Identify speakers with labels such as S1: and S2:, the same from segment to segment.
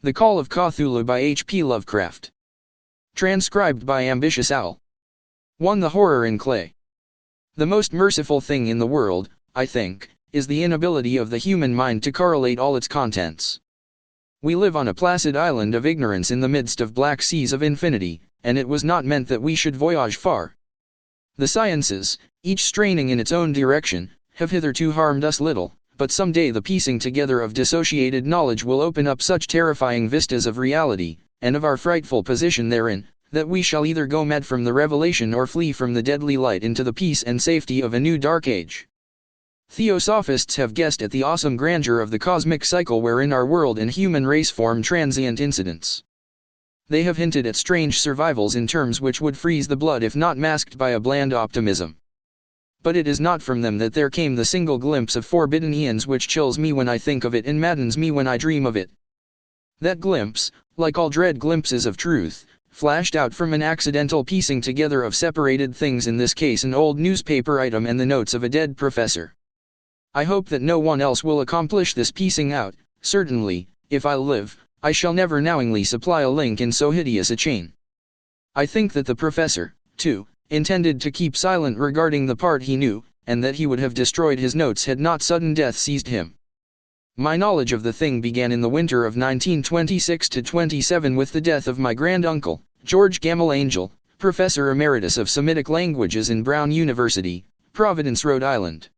S1: The Call of Cthulhu by H.P. Lovecraft. Transcribed by Ambitious Owl. 1. The Horror in Clay. The most merciful thing in the world, I think, is the inability of the human mind to correlate all its contents. We live on a placid island of ignorance in the midst of black seas of infinity, and it was not meant that we should voyage far. The sciences, each straining in its own direction, have hitherto harmed us little, but some day the piecing together of dissociated knowledge will open up such terrifying vistas of reality, and of our frightful position therein, that we shall either go mad from the revelation or flee from the deadly light into the peace and safety of a new dark age. Theosophists have guessed at the awesome grandeur of the cosmic cycle wherein our world and human race form transient incidents. They have hinted at strange survivals in terms which would freeze the blood if not masked by a bland optimism. But it is not from them that there came the single glimpse of forbidden eons which chills me when I think of it and maddens me when I dream of it. That glimpse, like all dread glimpses of truth, flashed out from an accidental piecing together of separated things, in this case an old newspaper item and the notes of a dead professor. I hope that no one else will accomplish this piecing out. Certainly, if I live, I shall never knowingly supply a link in so hideous a chain. I think that the professor, too, intended to keep silent regarding the part he knew, and that he would have destroyed his notes had not sudden death seized him. My knowledge of the thing began in the winter of 1926-27 with the death of my granduncle, George Gamble Angel, Professor Emeritus of Semitic Languages in Brown University, Providence, Rhode Island.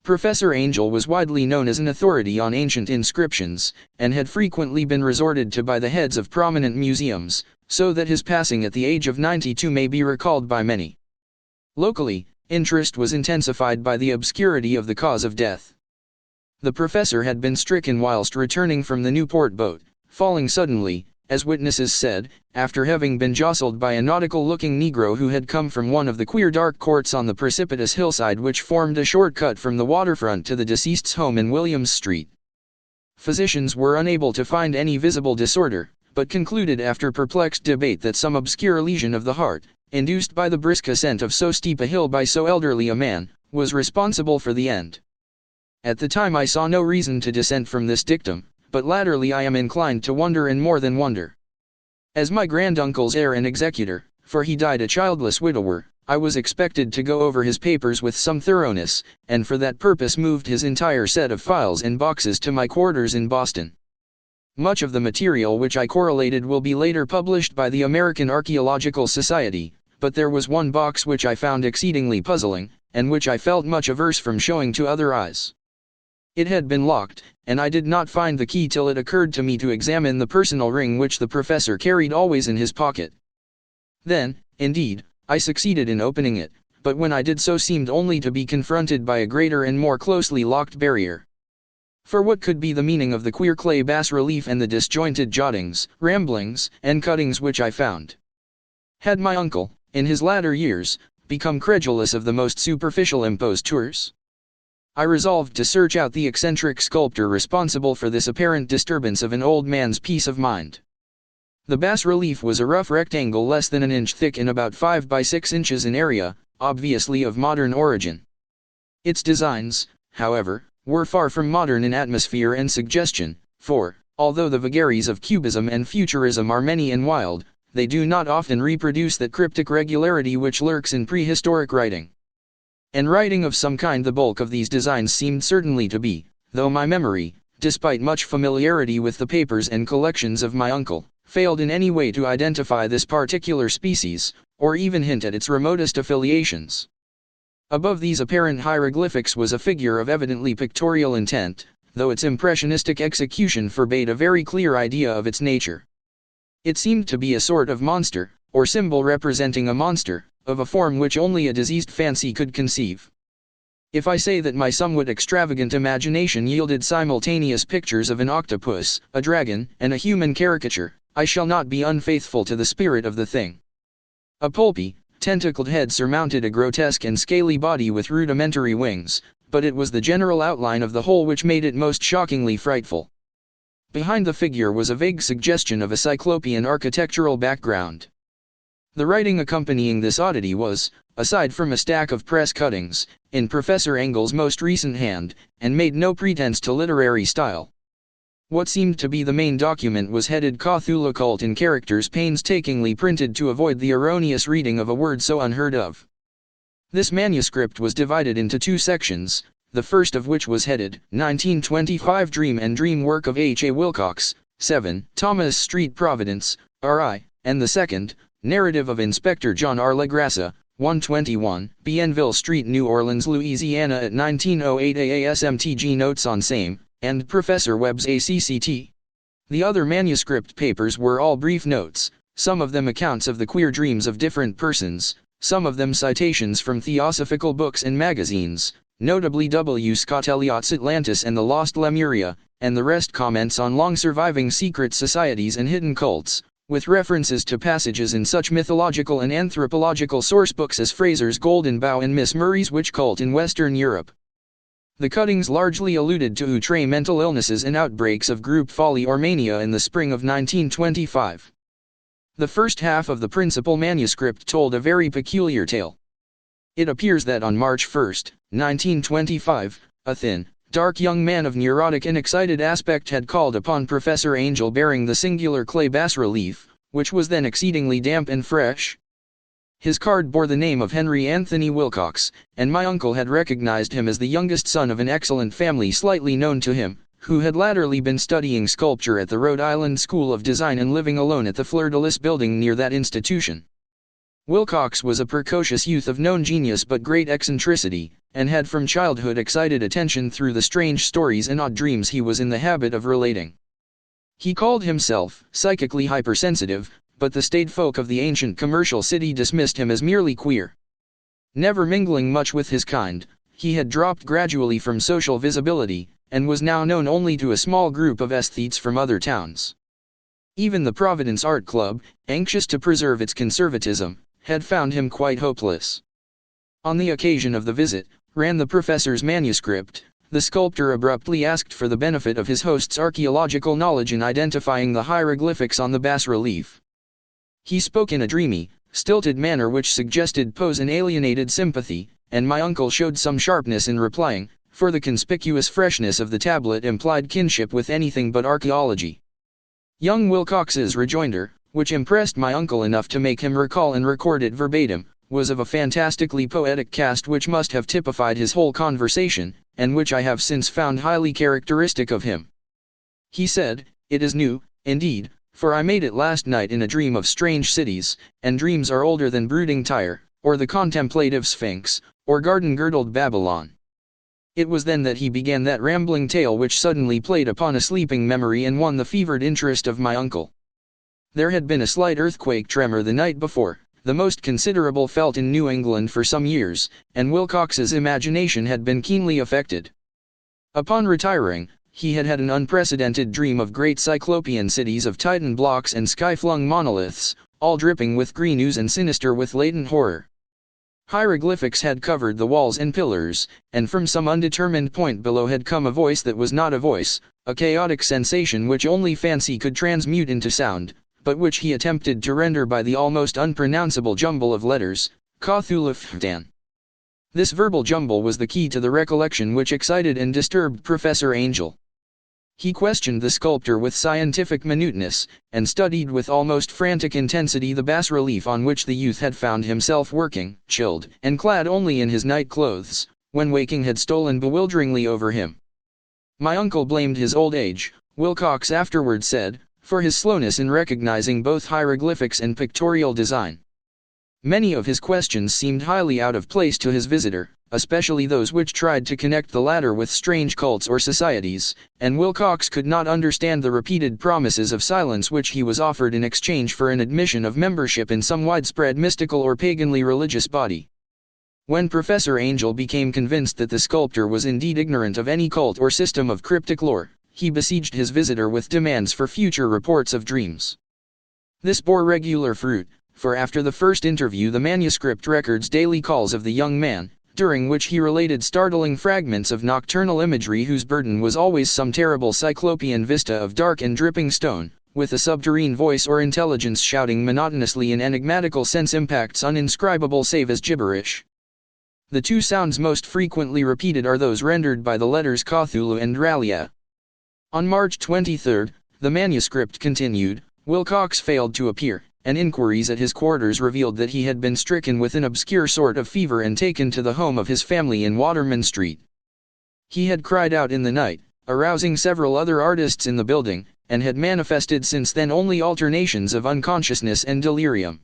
S1: Professor Angel was widely known as an authority on ancient inscriptions, and had frequently been resorted to by the heads of prominent museums, so that his passing at the age of 92 may be recalled by many. Locally, interest was intensified by the obscurity of the cause of death. The professor had been stricken whilst returning from the Newport boat, falling suddenly, as witnesses said, after having been jostled by a nautical-looking Negro who had come from one of the queer dark courts on the precipitous hillside which formed a shortcut from the waterfront to the deceased's home in Williams Street. Physicians were unable to find any visible disorder, but concluded after perplexed debate that some obscure lesion of the heart, induced by the brisk ascent of so steep a hill by so elderly a man, was responsible for the end. At the time I saw no reason to dissent from this dictum, but latterly I am inclined to wonder and more than wonder. As my granduncle's heir and executor, for he died a childless widower, I was expected to go over his papers with some thoroughness, and for that purpose moved his entire set of files and boxes to my quarters in Boston. Much of the material which I correlated will be later published by the American Archaeological Society, but there was one box which I found exceedingly puzzling, and which I felt much averse from showing to other eyes. It had been locked, and I did not find the key till it occurred to me to examine the personal ring which the professor carried always in his pocket. Then, indeed, I succeeded in opening it, but when I did so seemed only to be confronted by a greater and more closely locked barrier. For what could be the meaning of the queer clay bas-relief and the disjointed jottings, ramblings, and cuttings which I found? Had my uncle, in his latter years, become credulous of the most superficial impostures? I resolved to search out the eccentric sculptor responsible for this apparent disturbance of an old man's peace of mind. The bas-relief was a rough rectangle less than an inch thick and about 5 by 6 inches in area, obviously of modern origin. Its designs, however, were far from modern in atmosphere and suggestion, for, although the vagaries of Cubism and Futurism are many and wild, they do not often reproduce that cryptic regularity which lurks in prehistoric writing. And writing of some kind the bulk of these designs seemed certainly to be, though my memory, despite much familiarity with the papers and collections of my uncle, failed in any way to identify this particular species, or even hint at its remotest affiliations. Above these apparent hieroglyphics was a figure of evidently pictorial intent, though its impressionistic execution forbade a very clear idea of its nature. It seemed to be a sort of monster, or symbol representing a monster, of a form which only a diseased fancy could conceive. If I say that my somewhat extravagant imagination yielded simultaneous pictures of an octopus, a dragon, and a human caricature, I shall not be unfaithful to the spirit of the thing. A pulpy, tentacled head surmounted a grotesque and scaly body with rudimentary wings, but it was the general outline of the whole which made it most shockingly frightful. Behind the figure was a vague suggestion of a cyclopean architectural background. The writing accompanying this oddity was, aside from a stack of press cuttings, in Professor Engel's most recent hand, and made no pretense to literary style. What seemed to be the main document was headed Cthulhu Cult in characters painstakingly printed to avoid the erroneous reading of a word so unheard of. This manuscript was divided into two sections, the first of which was headed 1925 Dream and Dream Work of H. A. Wilcox, 7, Thomas Street, Providence, R.I., and the second, Narrative of Inspector John R. LaGrassa, 121, Bienville Street, New Orleans, Louisiana at 1908 AASMTG Notes on Same, and Professor Webb's ACCT. The other manuscript papers were all brief notes, some of them accounts of the queer dreams of different persons, some of them citations from theosophical books and magazines, notably W. Scott Elliott's Atlantis and the Lost Lemuria, and the rest comments on long-surviving secret societies and hidden cults, with references to passages in such mythological and anthropological sourcebooks as Fraser's Golden Bough and Miss Murray's Witch Cult in Western Europe. The cuttings largely alluded to outre mental illnesses and outbreaks of group folly or mania in the spring of 1925. The first half of the principal manuscript told a very peculiar tale. It appears that on March 1, 1925, a thin, dark young man of neurotic and excited aspect had called upon Professor Angel bearing the singular clay bas-relief, which was then exceedingly damp and fresh. His card bore the name of Henry Anthony Wilcox, and my uncle had recognized him as the youngest son of an excellent family slightly known to him, who had latterly been studying sculpture at the Rhode Island School of Design and living alone at the Fleur-de-Lis building near that institution. Wilcox was a precocious youth of known genius but great eccentricity, and had from childhood excited attention through the strange stories and odd dreams he was in the habit of relating. He called himself psychically hypersensitive, but the staid folk of the ancient commercial city dismissed him as merely queer. Never mingling much with his kind, he had dropped gradually from social visibility, and was now known only to a small group of aesthetes from other towns. Even the Providence Art Club, anxious to preserve its conservatism, had found him quite hopeless. On the occasion of the visit, ran the professor's manuscript, the sculptor abruptly asked for the benefit of his host's archaeological knowledge in identifying the hieroglyphics on the bas-relief. He spoke in a dreamy, stilted manner which suggested pose and alienated sympathy, and my uncle showed some sharpness in replying, for the conspicuous freshness of the tablet implied kinship with anything but archaeology. Young Wilcox's rejoinder, which impressed my uncle enough to make him recall and record it verbatim, was of a fantastically poetic cast which must have typified his whole conversation, and which I have since found highly characteristic of him. He said, "It is new, indeed, for I made it last night in a dream of strange cities, and dreams are older than brooding Tyre, or the contemplative Sphinx, or garden-girdled Babylon." It was then that he began that rambling tale which suddenly played upon a sleeping memory and won the fevered interest of my uncle. There had been a slight earthquake tremor the night before, the most considerable felt in New England for some years, and Wilcox's imagination had been keenly affected. Upon retiring, he had had an unprecedented dream of great cyclopean cities of Titan blocks and sky-flung monoliths, all dripping with green ooze and sinister with latent horror. Hieroglyphics had covered the walls and pillars, and from some undetermined point below had come a voice that was not a voice, a chaotic sensation which only fancy could transmute into sound, but which he attempted to render by the almost unpronounceable jumble of letters, Cthulhu. This verbal jumble was the key to the recollection which excited and disturbed Professor Angel. He questioned the sculptor with scientific minuteness, and studied with almost frantic intensity the bas-relief on which the youth had found himself working, chilled, and clad only in his night clothes, when waking had stolen bewilderingly over him. My uncle blamed his old age, Wilcox afterward said, for his slowness in recognizing both hieroglyphics and pictorial design. Many of his questions seemed highly out of place to his visitor, especially those which tried to connect the latter with strange cults or societies, and Wilcox could not understand the repeated promises of silence which he was offered in exchange for an admission of membership in some widespread mystical or paganly religious body. When Professor Angel became convinced that the sculptor was indeed ignorant of any cult or system of cryptic lore, he besieged his visitor with demands for future reports of dreams. This bore regular fruit, for after the first interview the manuscript records daily calls of the young man, during which he related startling fragments of nocturnal imagery whose burden was always some terrible cyclopean vista of dark and dripping stone, with a subterrene voice or intelligence shouting monotonously in enigmatical sense impacts uninscribable save as gibberish. The two sounds most frequently repeated are those rendered by the letters Cthulhu and Ralia. On March 23, the manuscript continued, Wilcox failed to appear, and inquiries at his quarters revealed that he had been stricken with an obscure sort of fever and taken to the home of his family in Waterman Street. He had cried out in the night, arousing several other artists in the building, and had manifested since then only alternations of unconsciousness and delirium.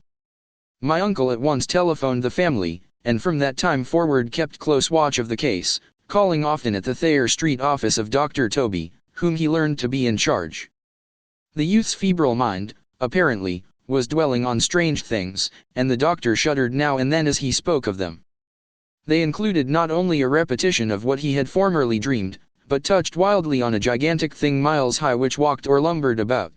S1: My uncle at once telephoned the family, and from that time forward kept close watch of the case, calling often at the Thayer Street office of Dr. Toby, whom he learned to be in charge. The youth's febrile mind, apparently, was dwelling on strange things, and the doctor shuddered now and then as he spoke of them. They included not only a repetition of what he had formerly dreamed, but touched wildly on a gigantic thing miles high which walked or lumbered about.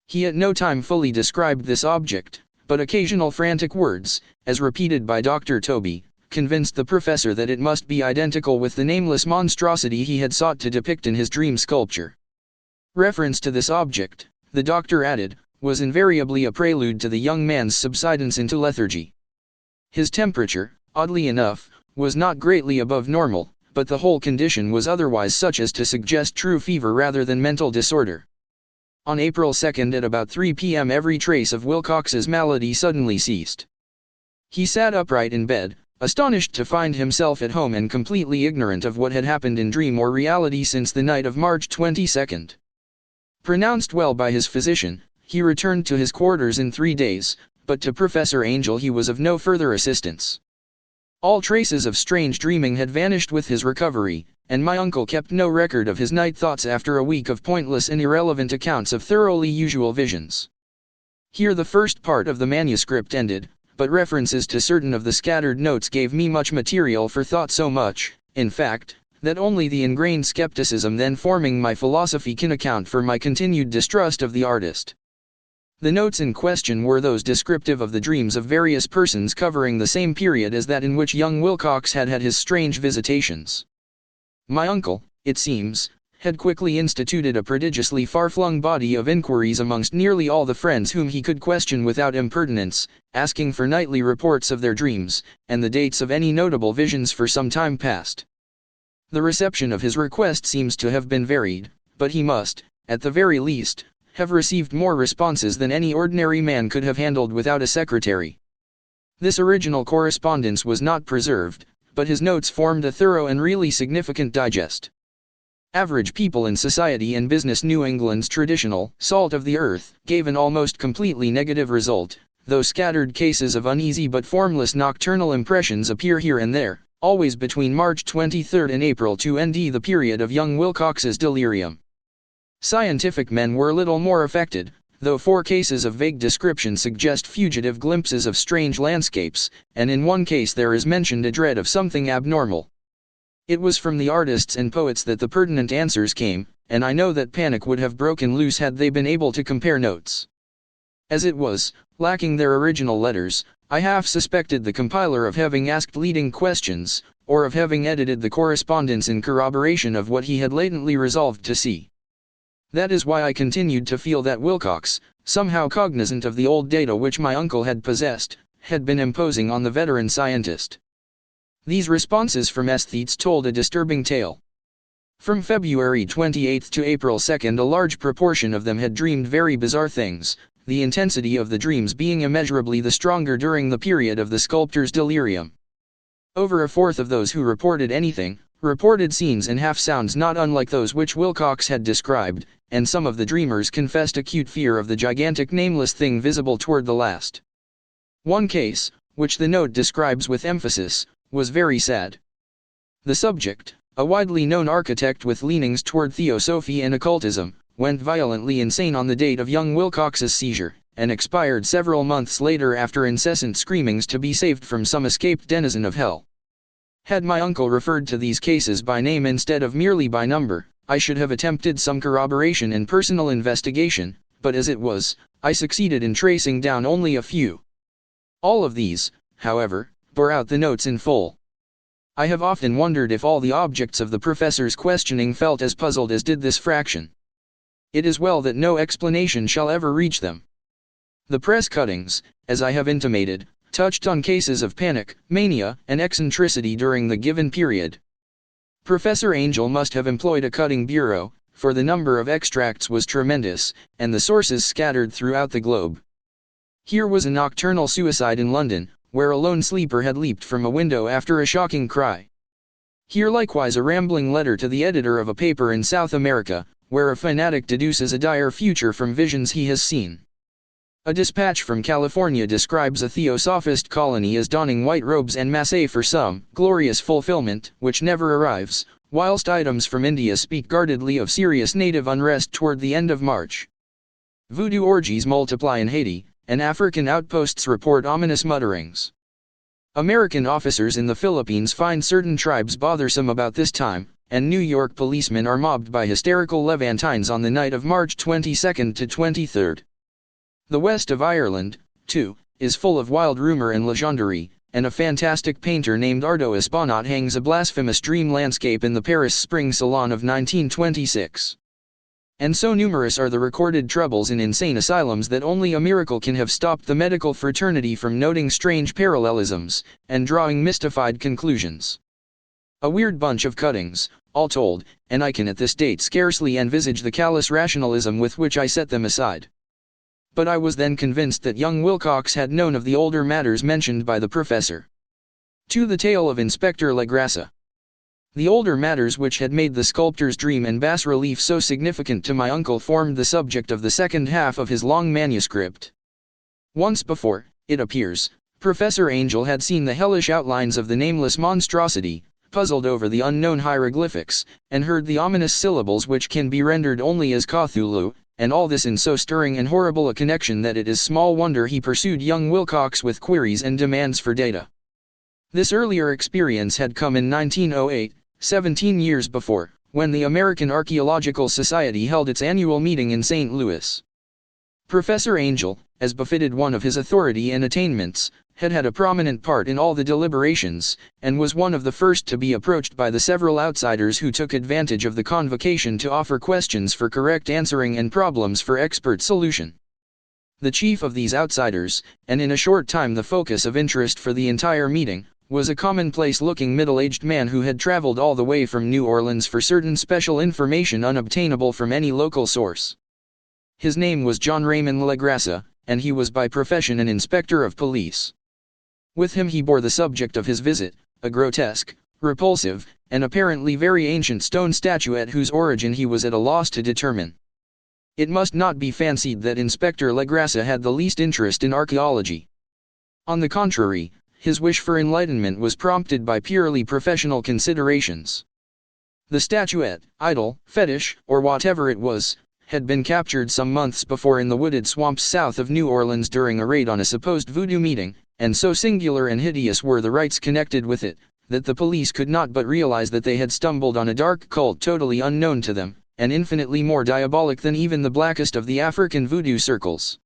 S1: He at no time fully described this object, but occasional frantic words, as repeated by Dr. Toby, convinced the professor that it must be identical with the nameless monstrosity he had sought to depict in his dream sculpture. Reference to this object, the doctor added, was invariably a prelude to the young man's subsidence into lethargy. His temperature, oddly enough, was not greatly above normal, but the whole condition was otherwise such as to suggest true fever rather than mental disorder. On April 2 at about 3 p.m. every trace of Wilcox's malady suddenly ceased. He sat upright in bed, astonished to find himself at home and completely ignorant of what had happened in dream or reality since the night of March 22. Pronounced well by his physician, he returned to his quarters in 3 days, but to Professor Angel he was of no further assistance. All traces of strange dreaming had vanished with his recovery, and my uncle kept no record of his night thoughts after a week of pointless and irrelevant accounts of thoroughly usual visions. Here the first part of the manuscript ended, but references to certain of the scattered notes gave me much material for thought, so much, in fact, that only the ingrained skepticism then forming my philosophy can account for my continued distrust of the artist. The notes in question were those descriptive of the dreams of various persons covering the same period as that in which young Wilcox had had his strange visitations. My uncle, it seems, had quickly instituted a prodigiously far-flung body of inquiries amongst nearly all the friends whom he could question without impertinence, asking for nightly reports of their dreams, and the dates of any notable visions for some time past. The reception of his request seems to have been varied, but he must, at the very least, have received more responses than any ordinary man could have handled without a secretary. This original correspondence was not preserved, but his notes formed a thorough and really significant digest. Average people in society and business. New England's traditional salt of the earth gave an almost completely negative result, though scattered cases of uneasy but formless nocturnal impressions appear here and there, always between March 23 and April 2 ND, the period of young Wilcox's delirium. Scientific men were little more affected, though 4 cases of vague description suggest fugitive glimpses of strange landscapes, and in one case there is mentioned a dread of something abnormal. It was from the artists and poets that the pertinent answers came, and I know that panic would have broken loose had they been able to compare notes. As it was, lacking their original letters, I half suspected the compiler of having asked leading questions, or of having edited the correspondence in corroboration of what he had latently resolved to see. That is why I continued to feel that Wilcox, somehow cognizant of the old data which my uncle had possessed, had been imposing on the veteran scientist. These responses from aesthetes told a disturbing tale. From February 28 to April 2 a large proportion of them had dreamed very bizarre things, the intensity of the dreams being immeasurably the stronger during the period of the sculptor's delirium. Over a fourth of those who reported anything, reported scenes and half-sounds not unlike those which Wilcox had described, and some of the dreamers confessed acute fear of the gigantic nameless thing visible toward the last. One case, which the note describes with emphasis, was very sad. The subject, a widely known architect with leanings toward theosophy and occultism, went violently insane on the date of young Wilcox's seizure, and expired several months later after incessant screamings to be saved from some escaped denizen of hell. Had my uncle referred to these cases by name instead of merely by number, I should have attempted some corroboration and personal investigation, but as it was, I succeeded in tracing down only a few. All of these, however, bore out the notes in full. I have often wondered if all the objects of the professor's questioning felt as puzzled as did this fraction. It is well that no explanation shall ever reach them. The press cuttings, as I have intimated, touched on cases of panic, mania, and eccentricity during the given period. Professor Angel must have employed a cutting bureau, for the number of extracts was tremendous, and the sources scattered throughout the globe. Here was a nocturnal suicide in London, where a lone sleeper had leaped from a window after a shocking cry. Here likewise a rambling letter to the editor of a paper in South America, where a fanatic deduces a dire future from visions he has seen. A dispatch from California describes a theosophist colony as donning white robes en masse for some glorious fulfillment, which never arrives, whilst items from India speak guardedly of serious native unrest toward the end of March. Voodoo orgies multiply in Haiti, and African outposts report ominous mutterings. American officers in the Philippines find certain tribes bothersome about this time, and New York policemen are mobbed by hysterical Levantines on the night of March 22 to 23. The west of Ireland, too, is full of wild rumor and legendary, and a fantastic painter named Ardo Esponot hangs a blasphemous dream landscape in the Paris Spring Salon of 1926. And so numerous are the recorded troubles in insane asylums that only a miracle can have stopped the medical fraternity from noting strange parallelisms, and drawing mystified conclusions. A weird bunch of cuttings, all told, and I can at this date scarcely envisage the callous rationalism with which I set them aside. But I was then convinced that young Wilcox had known of the older matters mentioned by the professor. To the tale of Inspector Legrassa. The older matters which had made the sculptor's dream and bas-relief so significant to my uncle formed the subject of the second half of his long manuscript. Once before, it appears, Professor Angel had seen the hellish outlines of the nameless monstrosity, puzzled over the unknown hieroglyphics, and heard the ominous syllables which can be rendered only as Cthulhu, and all this in so stirring and horrible a connection that it is small wonder he pursued young Wilcox with queries and demands for data. This earlier experience had come in 1908, 17 years before, when the American Archaeological Society held its annual meeting in St. Louis. Professor Angel, as befitted one of his authority and attainments, had had a prominent part in all the deliberations, and was one of the first to be approached by the several outsiders who took advantage of the convocation to offer questions for correct answering and problems for expert solution. The chief of these outsiders, and in a short time the focus of interest for the entire meeting, was a commonplace-looking middle-aged man who had traveled all the way from New Orleans for certain special information unobtainable from any local source. His name was John Raymond Legrassa, and he was by profession an inspector of police. With him he bore the subject of his visit, a grotesque, repulsive, and apparently very ancient stone statuette whose origin he was at a loss to determine. It must not be fancied that Inspector Legrassa had the least interest in archaeology. On the contrary, his wish for enlightenment was prompted by purely professional considerations. The statuette, idol, fetish, or whatever it was, had been captured some months before in the wooded swamps south of New Orleans during a raid on a supposed voodoo meeting, and so singular and hideous were the rites connected with it, that the police could not but realize that they had stumbled on a dark cult totally unknown to them, and infinitely more diabolic than even the blackest of the African voodoo circles.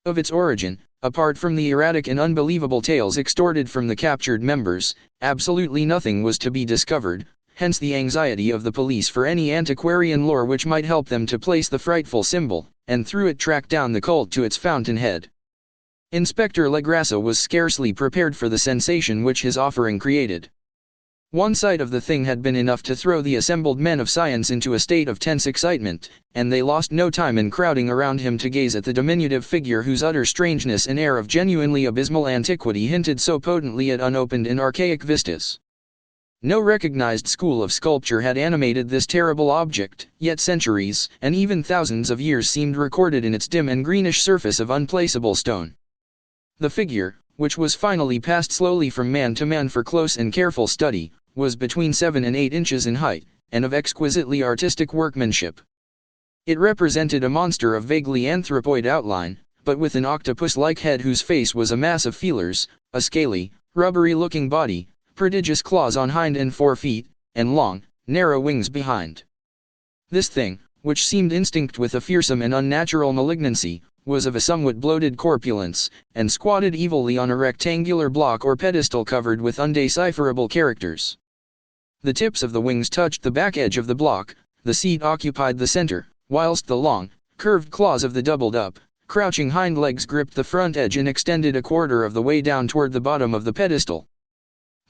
S1: Of its origin, apart from the erratic and unbelievable tales extorted from the captured members, absolutely nothing was to be discovered, hence the anxiety of the police for any antiquarian lore which might help them to place the frightful symbol, and through it track down the cult to its fountainhead. Inspector Legrassa was scarcely prepared for the sensation which his offering created. One sight of the thing had been enough to throw the assembled men of science into a state of tense excitement, and they lost no time in crowding around him to gaze at the diminutive figure whose utter strangeness and air of genuinely abysmal antiquity hinted so potently at unopened and archaic vistas. No recognized school of sculpture had animated this terrible object, yet centuries, and even thousands of years seemed recorded in its dim and greenish surface of unplaceable stone. The figure, which was finally passed slowly from man to man for close and careful study, was between 7 and 8 inches in height, and of exquisitely artistic workmanship. It represented a monster of vaguely anthropoid outline, but with an octopus-like head whose face was a mass of feelers, a scaly, rubbery-looking body, prodigious claws on hind and fore feet, and long, narrow wings behind. This thing, which seemed instinct with a fearsome and unnatural malignancy, was of a somewhat bloated corpulence, and squatted evilly on a rectangular block or pedestal covered with undecipherable characters. The tips of the wings touched the back edge of the block, the seat occupied the center, whilst the long, curved claws of the doubled-up, crouching hind legs gripped the front edge and extended a quarter of the way down toward the bottom of the pedestal.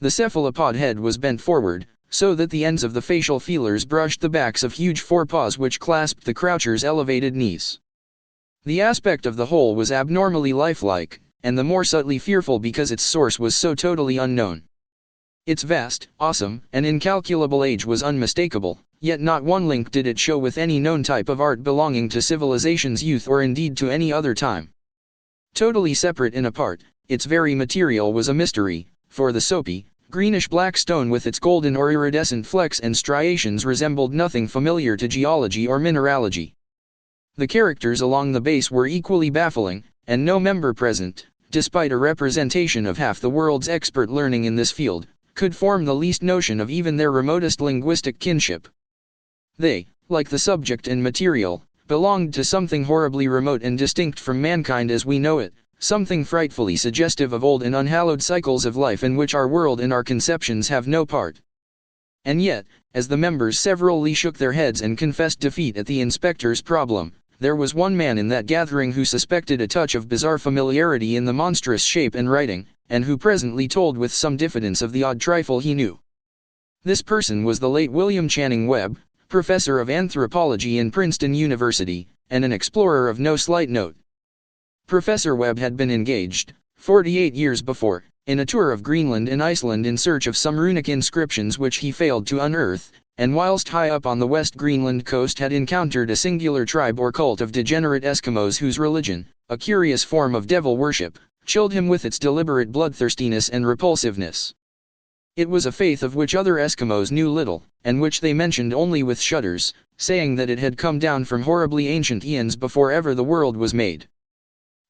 S1: The cephalopod head was bent forward, so that the ends of the facial feelers brushed the backs of huge forepaws which clasped the croucher's elevated knees. The aspect of the whole was abnormally lifelike, and the more subtly fearful because its source was so totally unknown. Its vast, awesome, and incalculable age was unmistakable, yet not one link did it show with any known type of art belonging to civilization's youth or indeed to any other time. Totally separate and apart, its very material was a mystery, for the soapy, greenish-black stone with its golden or iridescent flecks and striations resembled nothing familiar to geology or mineralogy. The characters along the base were equally baffling, and no member present, despite a representation of half the world's expert learning in this field, could form the least notion of even their remotest linguistic kinship. They, like the subject and material, belonged to something horribly remote and distinct from mankind as we know it, something frightfully suggestive of old and unhallowed cycles of life in which our world and our conceptions have no part. And yet, as the members severally shook their heads and confessed defeat at the inspector's problem, there was one man in that gathering who suspected a touch of bizarre familiarity in the monstrous shape and writing, and who presently told with some diffidence of the odd trifle he knew. This person was the late William Channing Webb, professor of anthropology in Princeton University, and an explorer of no slight note. Professor Webb had been engaged, 48 years before, in a tour of Greenland and Iceland in search of some runic inscriptions which he failed to unearth, and whilst high up on the West Greenland coast had encountered a singular tribe or cult of degenerate Eskimos whose religion, a curious form of devil worship, chilled him with its deliberate bloodthirstiness and repulsiveness. It was a faith of which other Eskimos knew little, and which they mentioned only with shudders, saying that it had come down from horribly ancient eons before ever the world was made.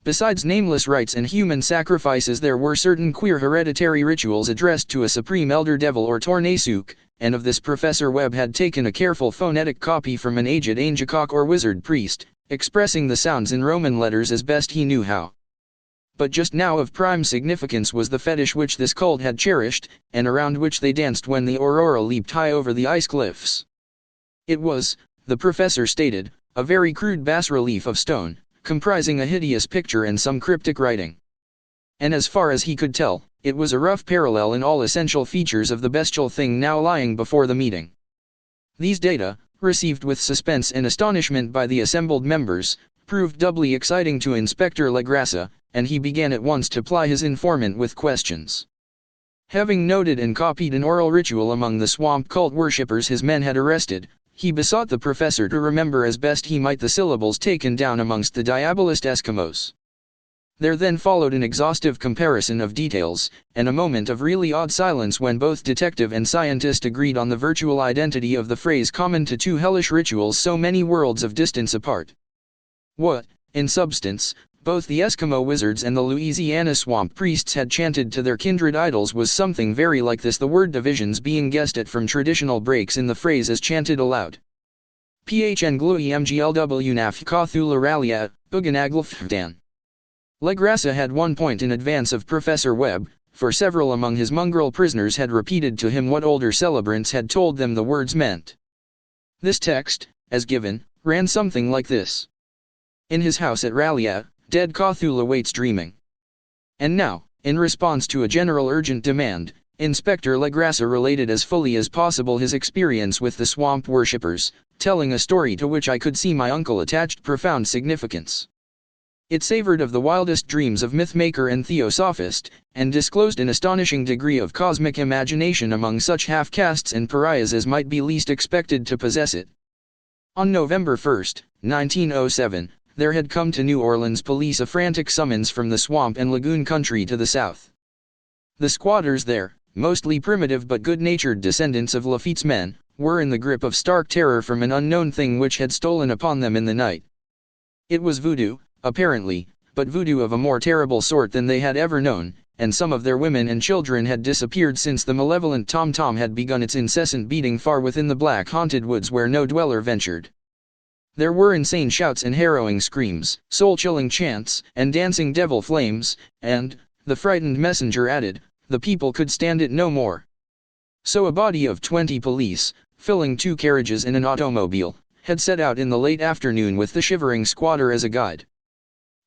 S1: Besides nameless rites and human sacrifices, there were certain queer hereditary rituals addressed to a supreme elder devil or Tornasuk, and of this Professor Webb had taken a careful phonetic copy from an aged Angakok or wizard priest, expressing the sounds in Roman letters as best he knew how. But just now of prime significance was the fetish which this cult had cherished, and around which they danced when the aurora leaped high over the ice cliffs. It was, the professor stated, a very crude bas-relief of stone, comprising a hideous picture and some cryptic writing. And as far as he could tell, it was a rough parallel in all essential features of the bestial thing now lying before the meeting. These data, received with suspense and astonishment by the assembled members, proved doubly exciting to Inspector Legrassa, and he began at once to ply his informant with questions. Having noted and copied an oral ritual among the swamp cult worshippers his men had arrested, he besought the professor to remember as best he might the syllables taken down amongst the diabolist Eskimos. There then followed an exhaustive comparison of details, and a moment of really odd silence when both detective and scientist agreed on the virtual identity of the phrase common to two hellish rituals so many worlds of distance apart. What, in substance, both the Eskimo wizards and the Louisiana swamp priests had chanted to their kindred idols was something very like this, the word divisions being guessed at from traditional breaks in the phrase as chanted aloud. Phn glui mglw naf Cthulhu ralia, uganaglfdan. Legrassa had 1 point in advance of Professor Webb, for several among his mongrel prisoners had repeated to him what older celebrants had told them the words meant. This text, as given, ran something like this. In his house at Ralia, dead Cthulhu waits dreaming. And now, in response to a general urgent demand, Inspector Legrassa related as fully as possible his experience with the swamp worshippers, telling a story to which I could see my uncle attached profound significance. It savored of the wildest dreams of mythmaker and theosophist, and disclosed an astonishing degree of cosmic imagination among such half-castes and pariahs as might be least expected to possess it. On November 1, 1907, there had come to New Orleans police a frantic summons from the swamp and lagoon country to the south. The squatters there, mostly primitive but good-natured descendants of Lafitte's men, were in the grip of stark terror from an unknown thing which had stolen upon them in the night. It was voodoo, apparently, but voodoo of a more terrible sort than they had ever known, and some of their women and children had disappeared since the malevolent tom-tom had begun its incessant beating far within the black haunted woods where no dweller ventured. There were insane shouts and harrowing screams, soul-chilling chants, and dancing devil flames, and, the frightened messenger added, the people could stand it no more. So a body of 20 police, filling 2 carriages and an automobile, had set out in the late afternoon with the shivering squatter as a guide.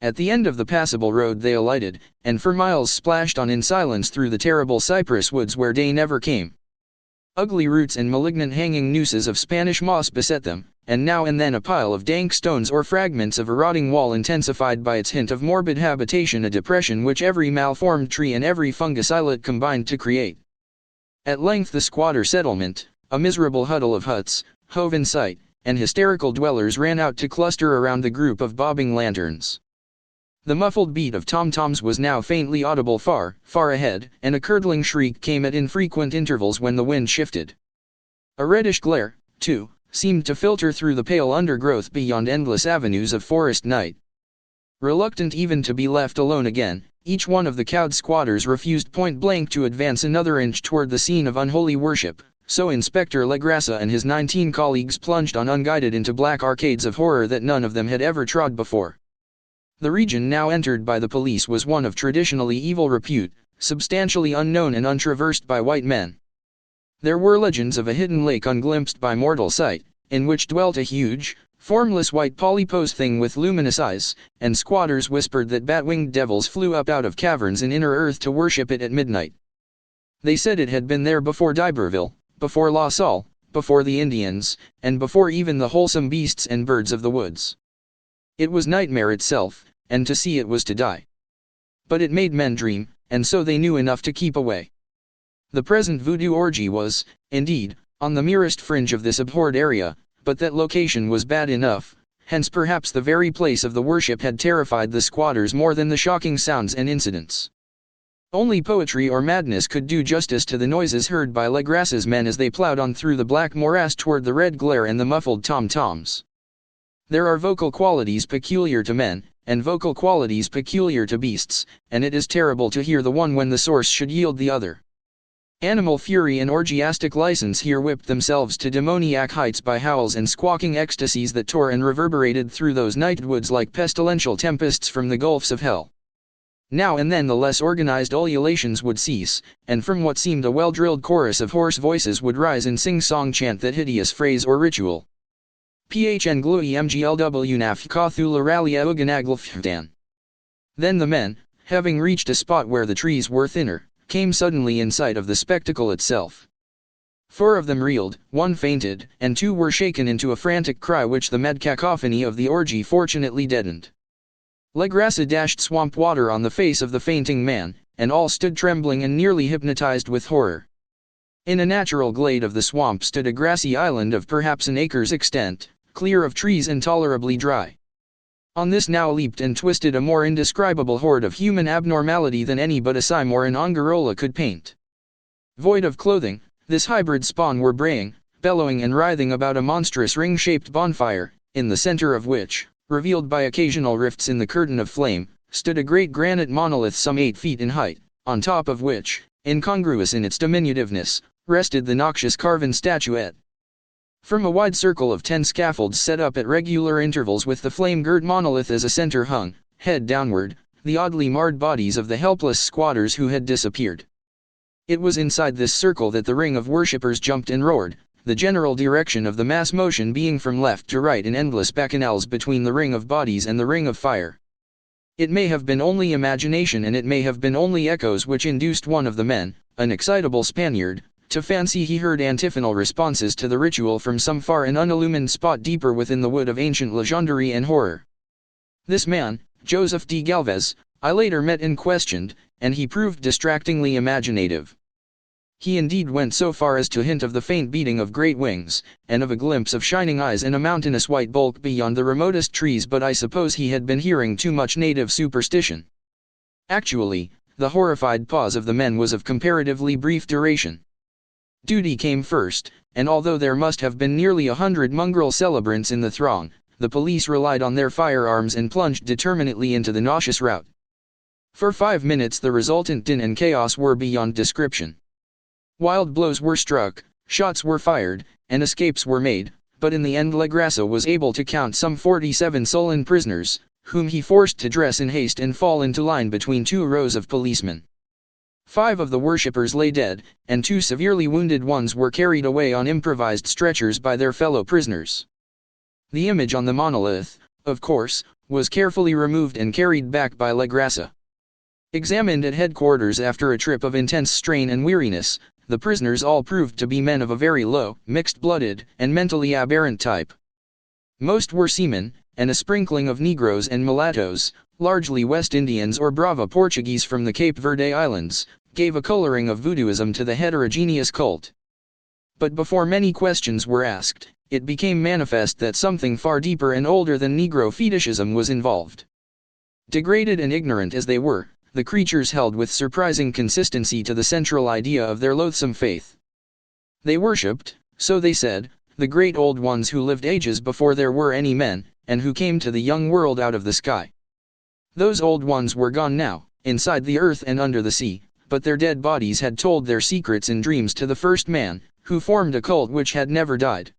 S1: At the end of the passable road they alighted, and for miles splashed on in silence through the terrible cypress woods where day never came. Ugly roots and malignant hanging nooses of Spanish moss beset them, and now and then a pile of dank stones or fragments of a rotting wall intensified by its hint of morbid habitation, a depression which every malformed tree and every fungus islet combined to create. At length the squatter settlement, a miserable huddle of huts, hove in sight, and hysterical dwellers ran out to cluster around the group of bobbing lanterns. The muffled beat of tom-toms was now faintly audible far, far ahead, and a curdling shriek came at infrequent intervals when the wind shifted. A reddish glare, too, seemed to filter through the pale undergrowth beyond endless avenues of forest night. Reluctant even to be left alone again, each one of the cowed squatters refused point-blank to advance another inch toward the scene of unholy worship, so Inspector Legrassa and his 19 colleagues plunged on unguided into black arcades of horror that none of them had ever trod before. The region now entered by the police was one of traditionally evil repute, substantially unknown and untraversed by white men. There were legends of a hidden lake unglimpsed by mortal sight, in which dwelt a huge, formless white polypose thing with luminous eyes, and squatters whispered that bat-winged devils flew up out of caverns in inner earth to worship it at midnight. They said it had been there before D'Iberville, before La Salle, before the Indians, and before even the wholesome beasts and birds of the woods. It was nightmare itself, and to see it was to die. But it made men dream, and so they knew enough to keep away. The present voodoo orgy was, indeed, on the merest fringe of this abhorred area, but that location was bad enough, hence perhaps the very place of the worship had terrified the squatters more than the shocking sounds and incidents. Only poetry or madness could do justice to the noises heard by Legrassa's men as they plowed on through the black morass toward the red glare and the muffled tom-toms. There are vocal qualities peculiar to men, and vocal qualities peculiar to beasts, and it is terrible to hear the one when the source should yield the other. Animal fury and orgiastic license here whipped themselves to demoniac heights by howls and squawking ecstasies that tore and reverberated through those night woods like pestilential tempests from the gulfs of hell. Now and then the less organized ululations would cease, and from what seemed a well-drilled chorus of hoarse voices would rise and sing-song chant that hideous phrase or ritual. Phn glui mglw naf Cthulhu ralia uganaglfdan. Then the men, having reached a spot where the trees were thinner, came suddenly in sight of the spectacle itself. 4 of them reeled, 1 fainted, and 2 were shaken into a frantic cry which the mad cacophony of the orgy fortunately deadened. Legrassa dashed swamp water on the face of the fainting man, and all stood trembling and nearly hypnotized with horror. In a natural glade of the swamp stood a grassy island of perhaps an acre's extent, clear of trees and tolerably dry. On this now leaped and twisted a more indescribable horde of human abnormality than any but a Cime or an Angarola could paint. Void of clothing, this hybrid spawn were braying, bellowing and writhing about a monstrous ring-shaped bonfire, in the center of which, revealed by occasional rifts in the curtain of flame, stood a great granite monolith some 8 feet in height, on top of which, incongruous in its diminutiveness, rested the noxious carven statuette. From a wide circle of 10 scaffolds set up at regular intervals with the flame-girt monolith as a center hung, head downward, the oddly marred bodies of the helpless squatters who had disappeared. It was inside this circle that the ring of worshippers jumped and roared, the general direction of the mass motion being from left to right in endless bacchanals between the ring of bodies and the ring of fire. It may have been only imagination and it may have been only echoes which induced one of the men, an excitable Spaniard, to fancy he heard antiphonal responses to the ritual from some far and unillumined spot deeper within the wood of ancient legendary and horror. This man, Joseph D. Galvez, I later met and questioned, and he proved distractingly imaginative. He indeed went so far as to hint of the faint beating of great wings, and of a glimpse of shining eyes and a mountainous white bulk beyond the remotest trees, but I suppose he had been hearing too much native superstition. Actually, the horrified pause of the men was of comparatively brief duration. Duty came first, and although there must have been nearly 100 mongrel celebrants in the throng, the police relied on their firearms and plunged determinately into the nauseous rout. For 5 minutes the resultant din and chaos were beyond description. Wild blows were struck, shots were fired, and escapes were made, but in the end Legrassa was able to count some 47 sullen prisoners, whom he forced to dress in haste and fall into line between 2 rows of policemen. 5 of the worshippers lay dead, and 2 severely wounded ones were carried away on improvised stretchers by their fellow prisoners. The image on the monolith, of course, was carefully removed and carried back by Legrassa. Examined at headquarters after a trip of intense strain and weariness, the prisoners all proved to be men of a very low, mixed-blooded, and mentally aberrant type. Most were seamen, and a sprinkling of Negroes and mulattoes, largely West Indians or Brava Portuguese from the Cape Verde Islands, gave a coloring of voodooism to the heterogeneous cult. But before many questions were asked, it became manifest that something far deeper and older than Negro fetishism was involved. Degraded and ignorant as they were, the creatures held with surprising consistency to the central idea of their loathsome faith. They worshipped, so they said, the great old ones who lived ages before there were any men, and who came to the young world out of the sky. Those old ones were gone now, inside the earth and under the sea, but their dead bodies had told their secrets in dreams to the first man, who formed a cult which had never died.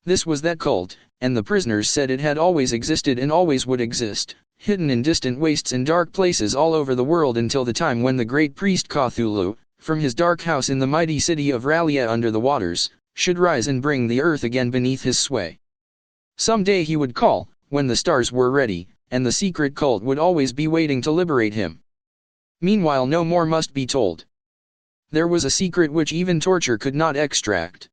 S1: This was that cult, and the prisoners said it had always existed and always would exist, hidden in distant wastes and dark places all over the world until the time when the great priest Cthulhu, from his dark house in the mighty city of R'lyeh under the waters, should rise and bring the earth again beneath his sway. Some day he would call, when the stars were ready, and the secret cult would always be waiting to liberate him. Meanwhile no more must be told. There was a secret which even torture could not extract.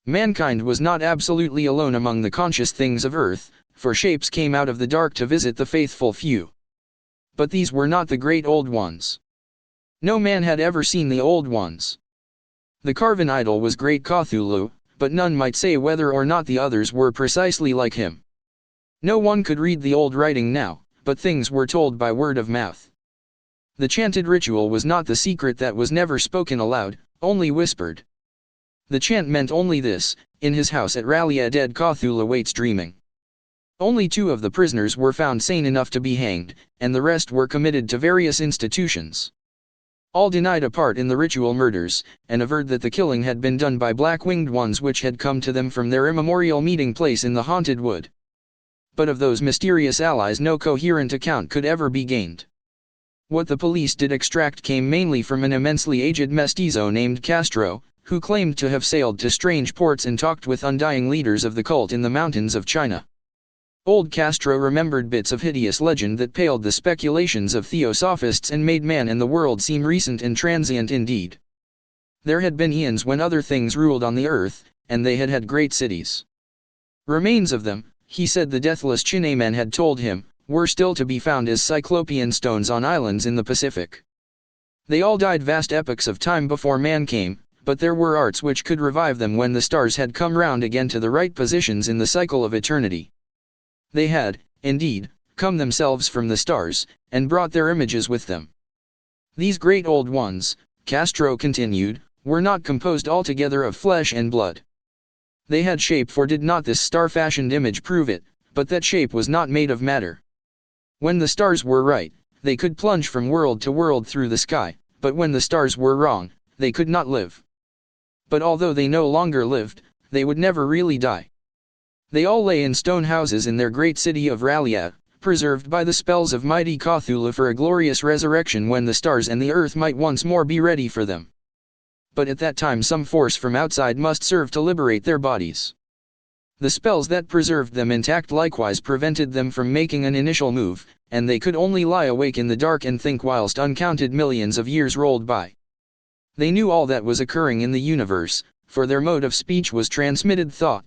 S1: Mankind was not absolutely alone among the conscious things of earth, for shapes came out of the dark to visit the faithful few. But these were not the great old ones. No man had ever seen the old ones. The carven idol was great Cthulhu, but none might say whether or not the others were precisely like him. No one could read the old writing now, but things were told by word of mouth. The chanted ritual was not the secret that was never spoken aloud, only whispered. The chant meant only this: in his house at R'lyeh dead Cthulhu waits dreaming. Only 2 of the prisoners were found sane enough to be hanged, and the rest were committed to various institutions. All denied a part in the ritual murders, and averred that the killing had been done by black-winged ones which had come to them from their immemorial meeting place in the haunted wood. But of those mysterious allies no coherent account could ever be gained. What the police did extract came mainly from an immensely aged mestizo named Castro, who claimed to have sailed to strange ports and talked with undying leaders of the cult in the mountains of China. Old Castro remembered bits of hideous legend that paled the speculations of theosophists and made man and the world seem recent and transient indeed. There had been eons when other things ruled on the earth, and they had had great cities. Remains of them, he said the deathless Chinaman had told him, were still to be found as cyclopean stones on islands in the Pacific. They all died vast epochs of time before man came, but there were arts which could revive them when the stars had come round again to the right positions in the cycle of eternity. They had, indeed, come themselves from the stars, and brought their images with them. These great old ones, Castro continued, were not composed altogether of flesh and blood. They had shape, for did not this star-fashioned image prove it, but that shape was not made of matter. When the stars were right, they could plunge from world to world through the sky, but when the stars were wrong, they could not live. But although they no longer lived, they would never really die. They all lay in stone houses in their great city of R'lyeh, preserved by the spells of mighty Cthulhu for a glorious resurrection when the stars and the earth might once more be ready for them. But at that time some force from outside must serve to liberate their bodies. The spells that preserved them intact likewise prevented them from making an initial move, and they could only lie awake in the dark and think whilst uncounted millions of years rolled by. They knew all that was occurring in the universe, for their mode of speech was transmitted thought.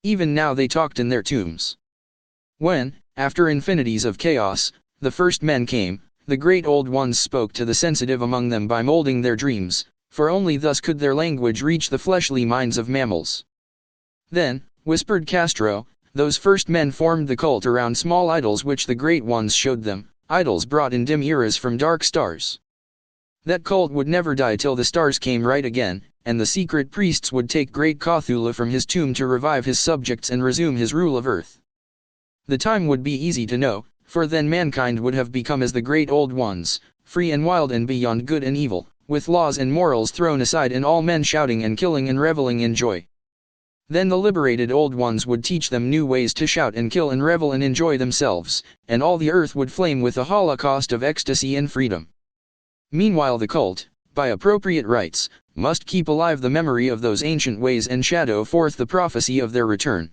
S1: Even now they talked in their tombs. When, after infinities of chaos, the first men came, the great old ones spoke to the sensitive among them by molding their dreams, for only thus could their language reach the fleshly minds of mammals. Then, whispered Castro, those first men formed the cult around small idols which the great ones showed them, idols brought in dim eras from dark stars. That cult would never die till the stars came right again, and the secret priests would take great Cthulhu from his tomb to revive his subjects and resume his rule of earth. The time would be easy to know, for then mankind would have become as the great old ones, free and wild and beyond good and evil, with laws and morals thrown aside and all men shouting and killing and reveling in joy. Then the liberated old ones would teach them new ways to shout and kill and revel and enjoy themselves, and all the earth would flame with a holocaust of ecstasy and freedom. Meanwhile the cult, by appropriate rites, must keep alive the memory of those ancient ways and shadow forth the prophecy of their return.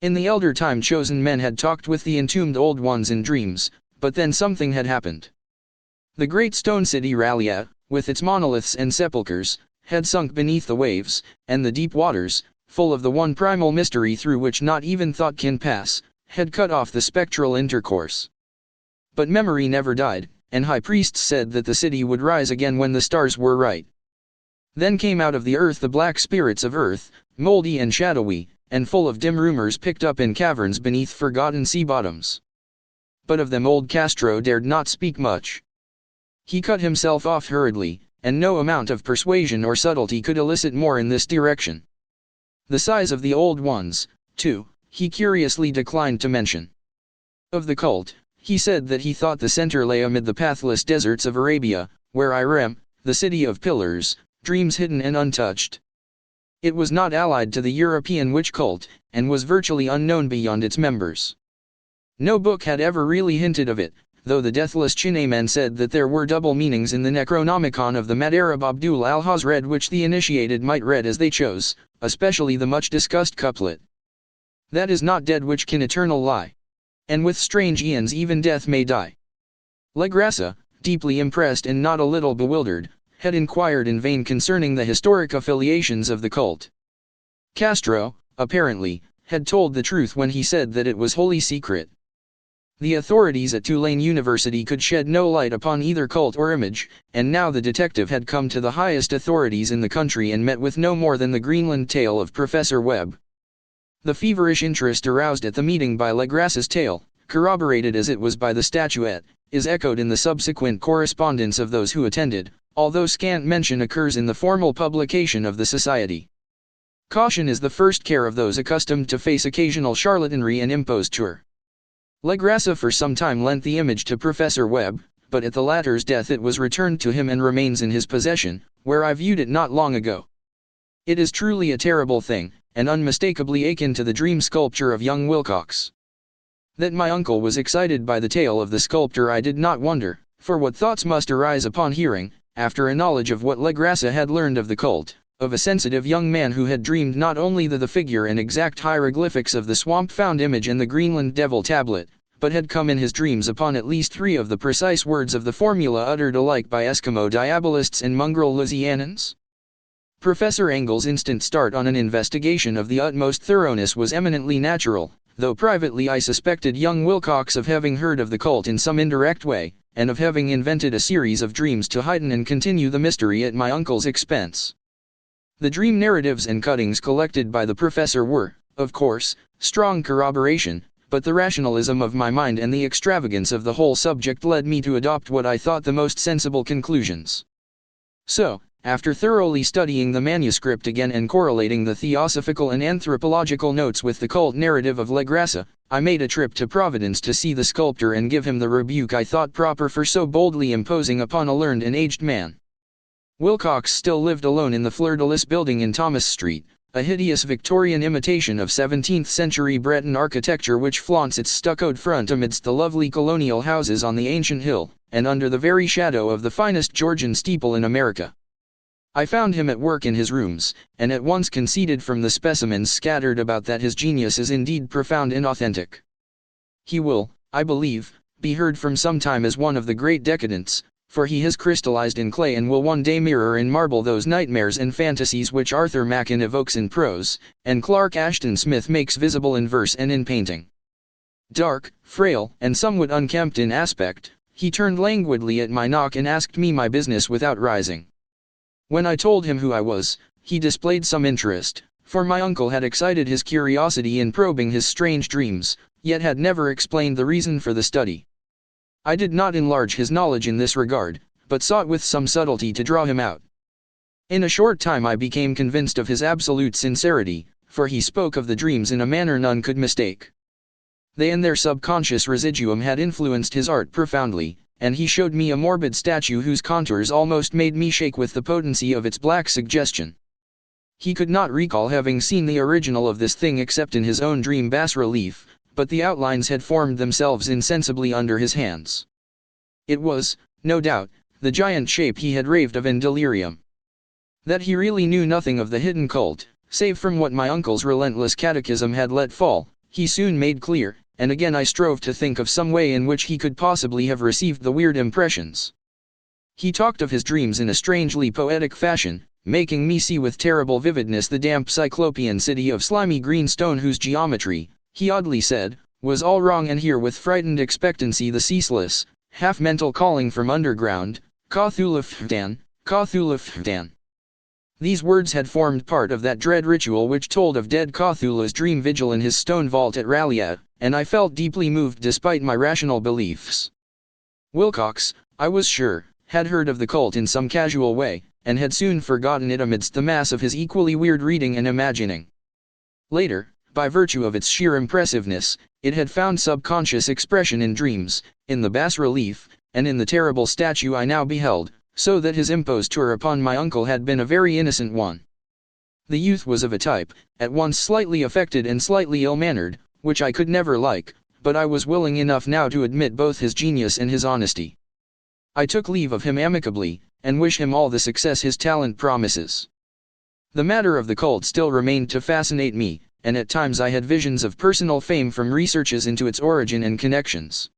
S1: In the elder time chosen men had talked with the entombed old ones in dreams, but then something had happened. The great stone city R'lyeh, with its monoliths and sepulchres, had sunk beneath the waves, and the deep waters, full of the one primal mystery through which not even thought can pass, had cut off the spectral intercourse. But memory never died, and high priests said that the city would rise again when the stars were right. Then came out of the earth the black spirits of earth, moldy and shadowy, and full of dim rumors picked up in caverns beneath forgotten sea bottoms. But of them old Castro dared not speak much. He cut himself off hurriedly, and no amount of persuasion or subtlety could elicit more in this direction. The size of the old ones, too, he curiously declined to mention. Of the cult, he said that he thought the center lay amid the pathless deserts of Arabia, where Irem, the city of pillars, dreams hidden and untouched. It was not allied to the European witch cult, and was virtually unknown beyond its members. No book had ever really hinted of it, though the deathless Chinaman said that there were double meanings in the Necronomicon of the Mad Arab Abdul al-Hazred which the initiated might read as they chose, especially the much-discussed couplet. That is not dead which can eternal lie. And with strange aeons even death may die. Legrassa, deeply impressed and not a little bewildered, had inquired in vain concerning the historic affiliations of the cult. Castro, apparently, had told the truth when he said that it was wholly secret. The authorities at Tulane University could shed no light upon either cult or image, and now the detective had come to the highest authorities in the country and met with no more than the Greenland tale of Professor Webb. The feverish interest aroused at the meeting by Legrassa's tale, corroborated as it was by the statuette, is echoed in the subsequent correspondence of those who attended, although scant mention occurs in the formal publication of the society. Caution is the first care of those accustomed to face occasional charlatanry and imposture. Legrassa for some time lent the image to Professor Webb, but at the latter's death it was returned to him and remains in his possession, where I viewed it not long ago. It is truly a terrible thing, and unmistakably akin to the dream sculpture of young Wilcox. That my uncle was excited by the tale of the sculptor I did not wonder, for what thoughts must arise upon hearing, after a knowledge of what Legrassa had learned of the cult, of a sensitive young man who had dreamed not only the figure and exact hieroglyphics of the swamp-found image and the Greenland devil tablet, but had come in his dreams upon at least 3 of the precise words of the formula uttered alike by Eskimo diabolists and mongrel Louisianans? Professor Engel's instant start on an investigation of the utmost thoroughness was eminently natural, though privately I suspected young Wilcox of having heard of the cult in some indirect way, and of having invented a series of dreams to heighten and continue the mystery at my uncle's expense. The dream narratives and cuttings collected by the professor were, of course, strong corroboration, but the rationalism of my mind and the extravagance of the whole subject led me to adopt what I thought the most sensible conclusions. So, after thoroughly studying the manuscript again and correlating the theosophical and anthropological notes with the cult narrative of Legrassa, I made a trip to Providence to see the sculptor and give him the rebuke I thought proper for so boldly imposing upon a learned and aged man. Wilcox still lived alone in the Fleur-de-Lis building in Thomas Street, a hideous Victorian imitation of 17th-century Breton architecture which flaunts its stuccoed front amidst the lovely colonial houses on the ancient hill, and under the very shadow of the finest Georgian steeple in America. I found him at work in his rooms, and at once conceded from the specimens scattered about that his genius is indeed profound and authentic. He will, I believe, be heard from sometime as one of the great decadents, for he has crystallized in clay and will one day mirror in marble those nightmares and fantasies which Arthur Machen evokes in prose, and Clark Ashton Smith makes visible in verse and in painting. Dark, frail, and somewhat unkempt in aspect, he turned languidly at my knock and asked me my business without rising. When I told him who I was, he displayed some interest, for my uncle had excited his curiosity in probing his strange dreams, yet had never explained the reason for the study. I did not enlarge his knowledge in this regard, but sought with some subtlety to draw him out. In a short time I became convinced of his absolute sincerity, for he spoke of the dreams in a manner none could mistake. They and their subconscious residuum had influenced his art profoundly, and he showed me a morbid statue whose contours almost made me shake with the potency of its black suggestion. He could not recall having seen the original of this thing except in his own dream bas-relief, but the outlines had formed themselves insensibly under his hands. It was, no doubt, the giant shape he had raved of in delirium. That he really knew nothing of the hidden cult, save from what my uncle's relentless catechism had let fall, he soon made clear, and again I strove to think of some way in which he could possibly have received the weird impressions. He talked of his dreams in a strangely poetic fashion, making me see with terrible vividness the damp cyclopean city of slimy green stone whose geometry, he oddly said, was all wrong, and here with frightened expectancy the ceaseless, half-mental calling from underground, Cthulhu, Cthulhu. These words had formed part of that dread ritual which told of dead Cthulhu's dream vigil in his stone vault at Ralliat, and I felt deeply moved despite my rational beliefs. Wilcox, I was sure, had heard of the cult in some casual way, and had soon forgotten it amidst the mass of his equally weird reading and imagining. Later, by virtue of its sheer impressiveness, it had found subconscious expression in dreams, in the bas-relief, and in the terrible statue I now beheld, so that his imposture upon my uncle had been a very innocent one. The youth was of a type, at once slightly affected and slightly ill-mannered, which I could never like, but I was willing enough now to admit both his genius and his honesty. I took leave of him amicably, and wish him all the success his talent promises. The matter of the cult still remained to fascinate me, and at times I had visions of personal fame from researches into its origin and connections.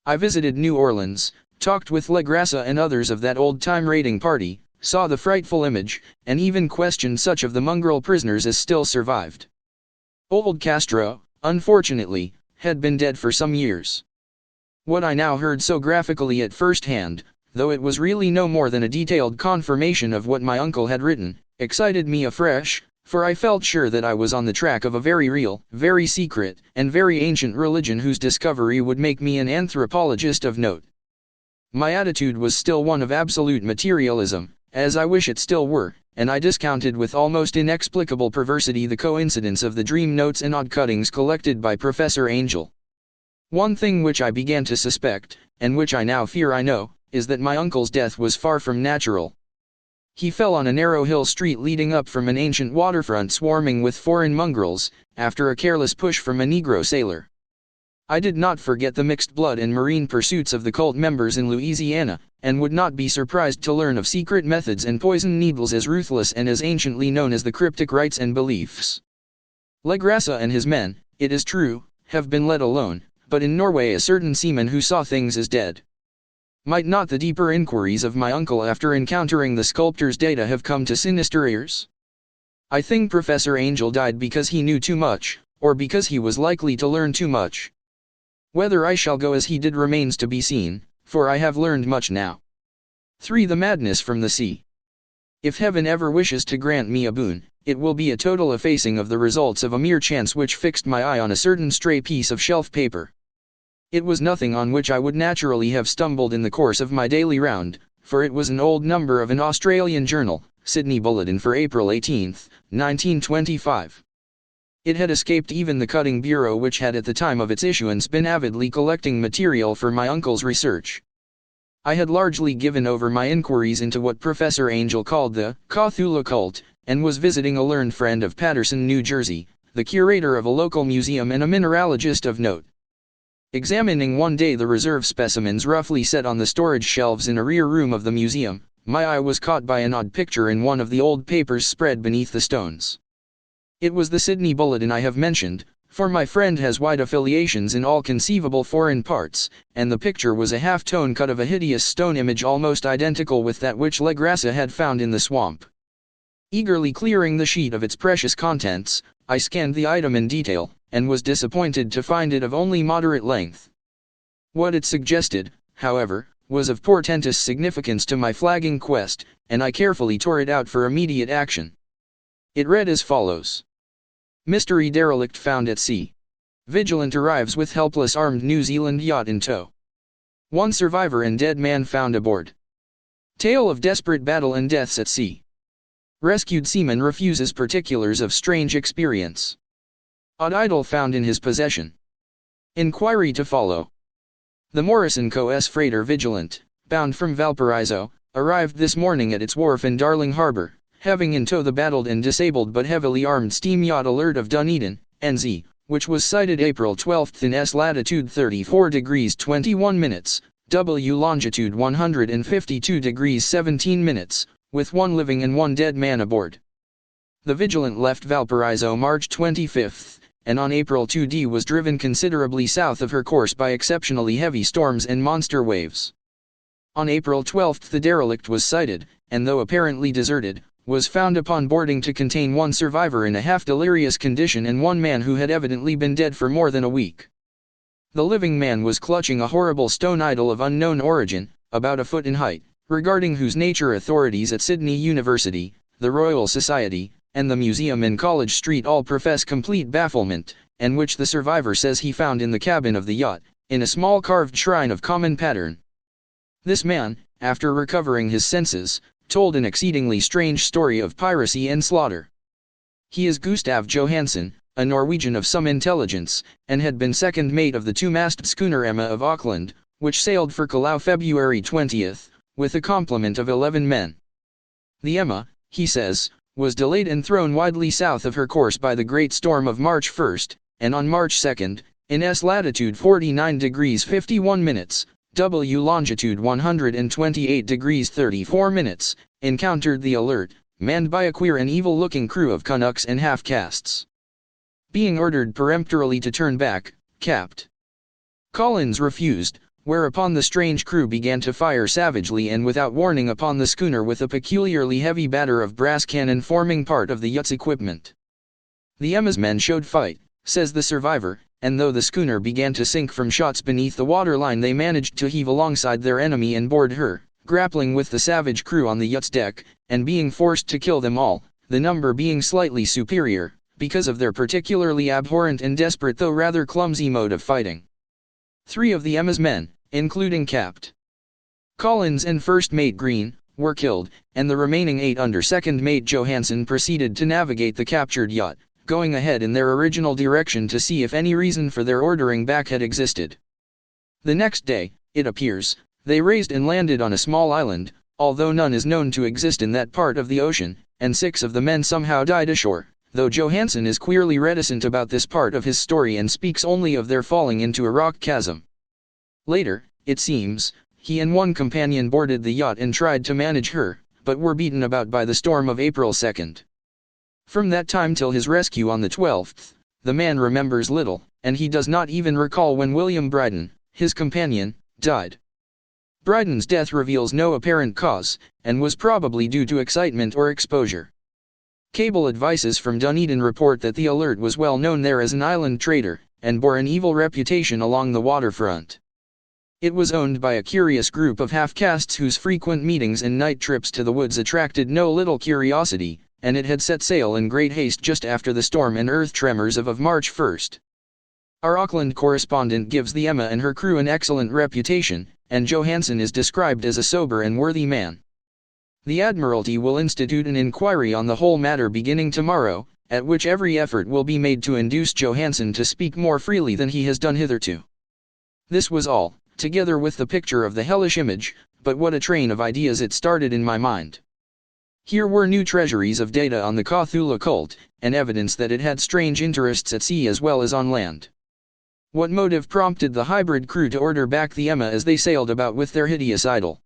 S1: I visited New Orleans, talked with Legrassa and others of that old-time raiding party, saw the frightful image, and even questioned such of the mongrel prisoners as still survived. Old Castro, unfortunately, had been dead for some years. What I now heard so graphically at first hand, though it was really no more than a detailed confirmation of what my uncle had written, excited me afresh, for I felt sure that I was on the track of a very real, very secret, and very ancient religion whose discovery would make me an anthropologist of note. My attitude was still one of absolute materialism, as I wish it still were, and I discounted with almost inexplicable perversity the coincidence of the dream notes and odd cuttings collected by Professor Angel. One thing which I began to suspect, and which I now fear I know, is that my uncle's death was far from natural. He fell on a narrow hill street leading up from an ancient waterfront swarming with foreign mongrels, after a careless push from a Negro sailor. I did not forget the mixed blood and marine pursuits of the cult members in Louisiana, and would not be surprised to learn of secret methods and poison needles as ruthless and as anciently known as the cryptic rites and beliefs. Legrassa and his men, it is true, have been let alone, but in Norway a certain seaman who saw things as dead. Might not the deeper inquiries of my uncle after encountering the sculptor's data have come to sinister ears? I think Professor Angel died because he knew too much, or because he was likely to learn too much. Whether I shall go as he did remains to be seen, for I have learned much now. 3. The madness from the sea. If heaven ever wishes to grant me a boon, it will be a total effacing of the results of a mere chance which fixed my eye on a certain stray piece of shelf paper. It was nothing on which I would naturally have stumbled in the course of my daily round, for it was an old number of an Australian journal, Sydney Bulletin for April 18, 1925. It had escaped even the cutting bureau which had at the time of its issuance been avidly collecting material for my uncle's research. I had largely given over my inquiries into what Professor Angel called the Cthulhu cult, and was visiting a learned friend of Paterson, New Jersey, the curator of a local museum and a mineralogist of note. Examining one day the reserve specimens roughly set on the storage shelves in a rear room of the museum, my eye was caught by an odd picture in one of the old papers spread beneath the stones. It was the Sydney Bulletin I have mentioned, for my friend has wide affiliations in all conceivable foreign parts, and the picture was a half-tone cut of a hideous stone image almost identical with that which Legrassa had found in the swamp. Eagerly clearing the sheet of its precious contents, I scanned the item in detail, and was disappointed to find it of only moderate length. What it suggested, however, was of portentous significance to my flagging quest, and I carefully tore it out for immediate action. It read as follows. Mystery derelict found at sea. Vigilant arrives with helpless armed New Zealand yacht in tow. One survivor and dead man found aboard. Tale of desperate battle and deaths at sea. Rescued seaman refuses particulars of strange experience. Odd idol found in his possession. Inquiry to follow. The Morrison Co.'s freighter Vigilant, bound from Valparaiso, arrived this morning at its wharf in Darling Harbor, having in tow the battled and disabled but heavily armed steam yacht Alert of Dunedin, NZ, which was sighted April 12 in S latitude 34 degrees 21 minutes, W longitude 152 degrees 17 minutes, with one living and one dead man aboard. The Vigilant left Valparaiso March 25, and on April 2 was driven considerably south of her course by exceptionally heavy storms and monster waves. On April 12 the derelict was sighted, and though apparently deserted, was found upon boarding to contain one survivor in a half-delirious condition and one man who had evidently been dead for more than a week. The living man was clutching a horrible stone idol of unknown origin, about a foot in height, regarding whose nature authorities at Sydney University, the Royal Society, and the museum in College Street all profess complete bafflement, and which the survivor says he found in the cabin of the yacht, in a small carved shrine of common pattern. This man, after recovering his senses, told an exceedingly strange story of piracy and slaughter. He is Gustav Johansen, a Norwegian of some intelligence, and had been second mate of the two-masted schooner Emma of Auckland, which sailed for Callao February 20, with a complement of 11 men. The Emma, he says, was delayed and thrown widely south of her course by the great storm of March 1, and on March 2, in S latitude 49 degrees 51 minutes, W longitude 128 degrees 34 minutes, encountered the Alert, manned by a queer and evil-looking crew of Canucks and half-castes. Being ordered peremptorily to turn back, Capt. Collins refused, whereupon the strange crew began to fire savagely and without warning upon the schooner with a peculiarly heavy batter of brass cannon forming part of the yacht's equipment. The Emma's men showed fight, says the survivor, and though the schooner began to sink from shots beneath the waterline they managed to heave alongside their enemy and board her, grappling with the savage crew on the yacht's deck, and being forced to kill them all, the number being slightly superior, because of their particularly abhorrent and desperate though rather clumsy mode of fighting. 3 of the Emma's men, including Capt. Collins and First Mate Green, were killed, and the remaining 8 under Second Mate Johansen proceeded to navigate the captured yacht, going ahead in their original direction to see if any reason for their ordering back had existed. The next day, it appears, they raised and landed on a small island, although none is known to exist in that part of the ocean, and 6 of the men somehow died ashore, though Johansen is queerly reticent about this part of his story and speaks only of their falling into a rock chasm. Later, it seems, he and one companion boarded the yacht and tried to manage her, but were beaten about by the storm of April 2. From that time till his rescue on the 12th, the man remembers little, and he does not even recall when William Bryden, his companion, died. Bryden's death reveals no apparent cause, and was probably due to excitement or exposure. Cable advices from Dunedin report that the Alert was well known there as an island trader, and bore an evil reputation along the waterfront. It was owned by a curious group of half-castes whose frequent meetings and night trips to the woods attracted no little curiosity, and it had set sail in great haste just after the storm and earth tremors of March 1. Our Auckland correspondent gives the Emma and her crew an excellent reputation, and Johansen is described as a sober and worthy man. The Admiralty will institute an inquiry on the whole matter beginning tomorrow, at which every effort will be made to induce Johansen to speak more freely than he has done hitherto. This was all, together with the picture of the hellish image, but what a train of ideas it started in my mind. Here were new treasuries of data on the Cthulhu cult, and evidence that it had strange interests at sea as well as on land. What motive prompted the hybrid crew to order back the Emma as they sailed about with their hideous idol?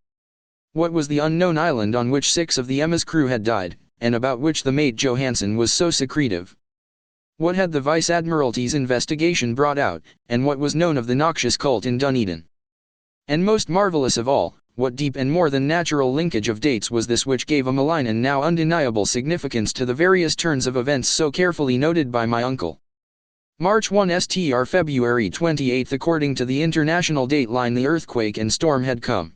S1: What was the unknown island on which 6 of the Emma's crew had died, and about which the mate Johansen was so secretive? What had the Vice Admiralty's investigation brought out, and what was known of the noxious cult in Dunedin? And most marvelous of all, what deep and more than natural linkage of dates was this which gave a malign and now undeniable significance to the various turns of events so carefully noted by my uncle? March 1 Str February 28. According to the international dateline, the earthquake and storm had come.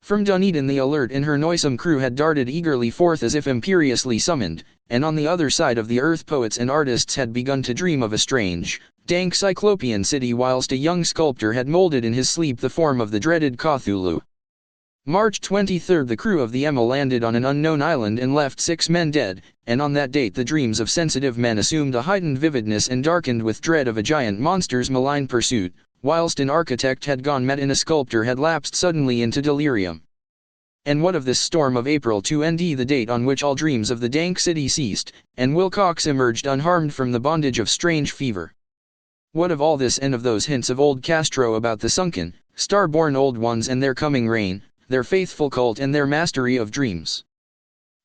S1: From Dunedin the Alert and her noisome crew had darted eagerly forth as if imperiously summoned, and on the other side of the earth poets and artists had begun to dream of a strange, dank cyclopean city, whilst a young sculptor had molded in his sleep the form of the dreaded Cthulhu. March 23. The crew of the Emma landed on an unknown island and left 6 men dead, and on that date the dreams of sensitive men assumed a heightened vividness and darkened with dread of a giant monster's malign pursuit, whilst an architect had gone mad and a sculptor had lapsed suddenly into delirium. And what of this storm of April 2nd, the date on which all dreams of the dank city ceased, and Wilcox emerged unharmed from the bondage of strange fever? What of all this and of those hints of old Castro about the sunken, star-born old ones and their coming reign, their faithful cult and their mastery of dreams?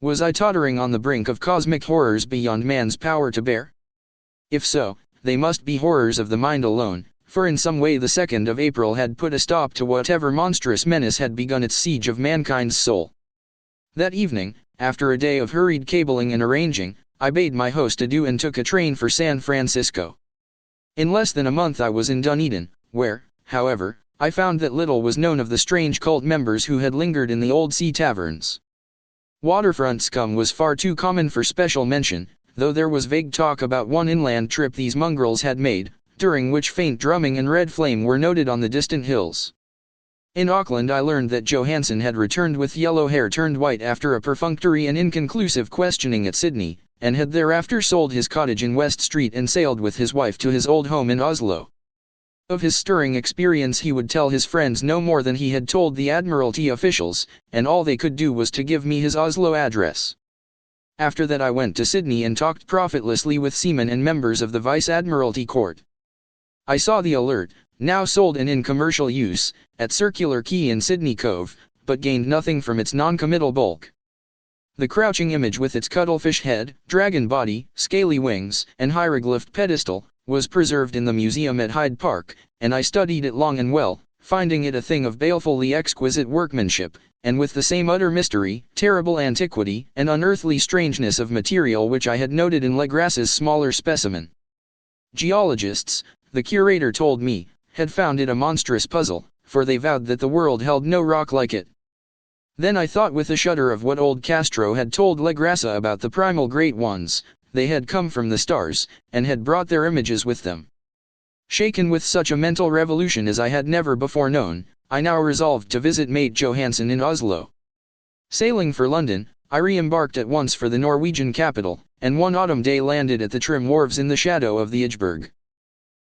S1: Was I tottering on the brink of cosmic horrors beyond man's power to bear? If so, they must be horrors of the mind alone, for in some way the 2nd of April had put a stop to whatever monstrous menace had begun its siege of mankind's soul. That evening, after a day of hurried cabling and arranging, I bade my host adieu and took a train for San Francisco. In less than a month I was in Dunedin, where, however, I found that little was known of the strange cult members who had lingered in the old sea taverns. Waterfront scum was far too common for special mention, though there was vague talk about one inland trip these mongrels had made, during which faint drumming and red flame were noted on the distant hills. In Auckland I learned that Johansen had returned with yellow hair turned white after a perfunctory and inconclusive questioning at Sydney, and had thereafter sold his cottage in West Street and sailed with his wife to his old home in Oslo. Of his stirring experience he would tell his friends no more than he had told the Admiralty officials, and all they could do was to give me his Oslo address. After that I went to Sydney and talked profitlessly with seamen and members of the Vice-Admiralty Court. I saw the Alert, now sold and in commercial use, at Circular Quay in Sydney Cove, but gained nothing from its non-committal bulk. The crouching image with its cuttlefish head, dragon body, scaly wings, and hieroglyphed pedestal, was preserved in the museum at Hyde Park, and I studied it long and well, finding it a thing of balefully exquisite workmanship, and with the same utter mystery, terrible antiquity, and unearthly strangeness of material which I had noted in Legrasse's smaller specimen. Geologists, the curator told me, had found it a monstrous puzzle, for they vowed that the world held no rock like it. Then I thought with a shudder of what old Castro had told Legrasse about the primal great ones. They had come from the stars, and had brought their images with them. Shaken with such a mental revolution as I had never before known, I now resolved to visit mate Johansen in Oslo. Sailing for London, I re-embarked at once for the Norwegian capital, and one autumn day landed at the trim wharves in the shadow of the Idgeberg.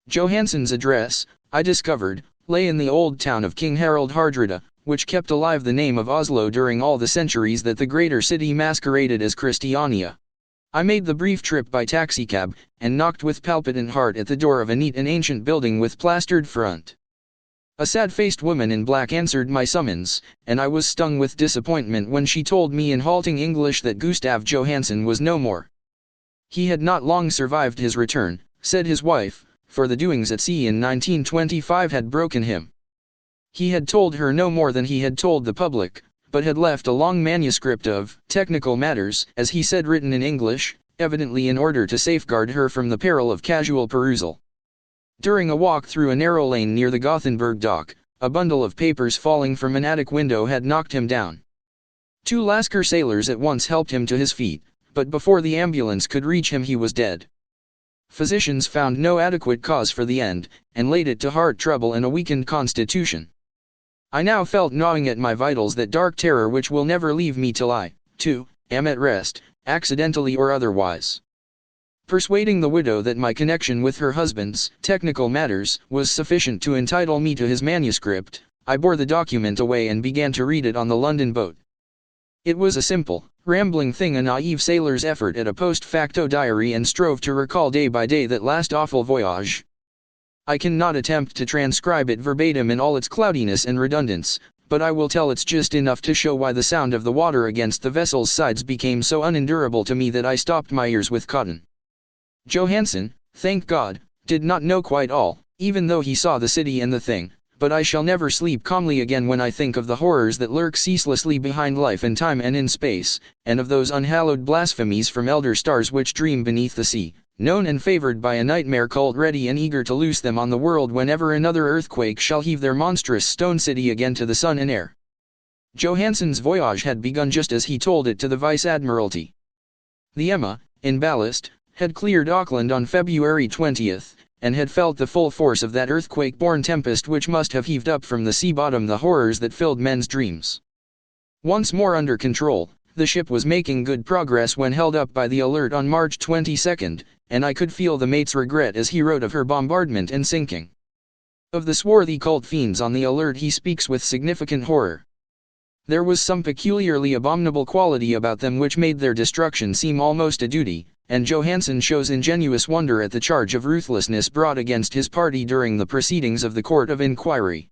S1: Johansen's address, I discovered, lay in the old town of King Harald Hardrada, which kept alive the name of Oslo during all the centuries that the greater city masqueraded as Christiania. I made the brief trip by taxicab, and knocked with palpitant heart at the door of a neat and ancient building with plastered front. A sad-faced woman in black answered my summons, and I was stung with disappointment when she told me in halting English that Gustav Johansen was no more. He had not long survived his return, said his wife, for the doings at sea in 1925 had broken him. He had told her no more than he had told the public, but had left a long manuscript of technical matters, as he said, written in English, evidently in order to safeguard her from the peril of casual perusal. During a walk through a narrow lane near the Gothenburg dock, a bundle of papers falling from an attic window had knocked him down. 2 Lascar sailors at once helped him to his feet, but before the ambulance could reach him he was dead. Physicians found no adequate cause for the end, and laid it to heart trouble and a weakened constitution. I now felt gnawing at my vitals that dark terror which will never leave me till I, too, am at rest, accidentally or otherwise. Persuading the widow that my connection with her husband's technical matters was sufficient to entitle me to his manuscript, I bore the document away and began to read it on the London boat. It was a simple, rambling thing, a naive sailor's effort at a post-facto diary, and strove to recall day by day that last awful voyage. I cannot attempt to transcribe it verbatim in all its cloudiness and redundance, but I will tell it just enough to show why the sound of the water against the vessel's sides became so unendurable to me that I stopped my ears with cotton. Johansen, thank God, did not know quite all, even though he saw the city and the thing, but I shall never sleep calmly again when I think of the horrors that lurk ceaselessly behind life and time and in space, and of those unhallowed blasphemies from elder stars which dream beneath the sea, known and favored by a nightmare cult ready and eager to loose them on the world whenever another earthquake shall heave their monstrous stone city again to the sun and air. Johansen's voyage had begun just as he told it to the Vice-Admiralty. The Emma, in ballast, had cleared Auckland on February 20th, and had felt the full force of that earthquake-born tempest which must have heaved up from the sea bottom the horrors that filled men's dreams. Once more under control, the ship was making good progress when held up by the Alert on March 22nd, and I could feel the mate's regret as he wrote of her bombardment and sinking. Of the swarthy cult fiends on the Alert he speaks with significant horror. There was some peculiarly abominable quality about them which made their destruction seem almost a duty, and Johansen shows ingenuous wonder at the charge of ruthlessness brought against his party during the proceedings of the Court of Inquiry.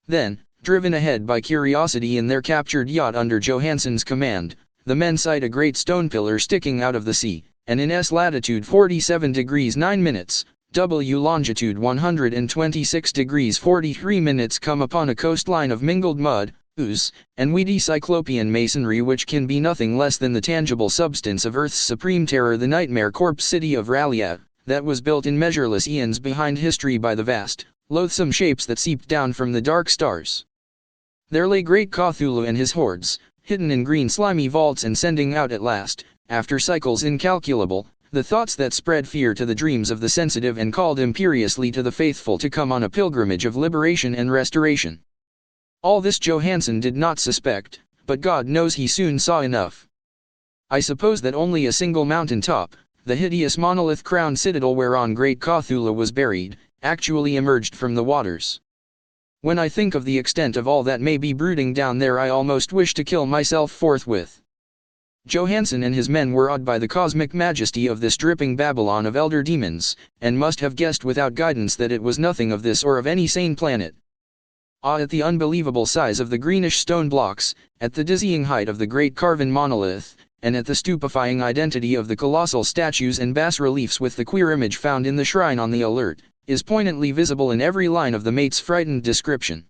S1: Then, driven ahead by curiosity in their captured yacht under Johansen's command, the men sight a great stone pillar sticking out of the sea, and in S latitude 47 degrees 9 minutes, W longitude 126 degrees 43 minutes come upon a coastline of mingled mud, ooze, and weedy cyclopean masonry which can be nothing less than the tangible substance of Earth's supreme terror, the nightmare corpse city of Raliat, that was built in measureless eons behind history by the vast, loathsome shapes that seeped down from the dark stars. There lay great Cthulhu and his hordes, hidden in green slimy vaults and sending out at last, after cycles incalculable, the thoughts that spread fear to the dreams of the sensitive and called imperiously to the faithful to come on a pilgrimage of liberation and restoration. All this Johansen did not suspect, but God knows he soon saw enough. I suppose that only a single mountain top, the hideous monolith-crowned citadel whereon great Cthulhu was buried, actually emerged from the waters. When I think of the extent of all that may be brooding down there, I almost wish to kill myself forthwith. Johansen and his men were awed by the cosmic majesty of this dripping Babylon of elder demons, and must have guessed without guidance that it was nothing of this or of any sane planet. Awe at the unbelievable size of the greenish stone blocks, at the dizzying height of the great carven monolith, and at the stupefying identity of the colossal statues and bas-reliefs with the queer image found in the shrine on the alert, is poignantly visible in every line of the mate's frightened description.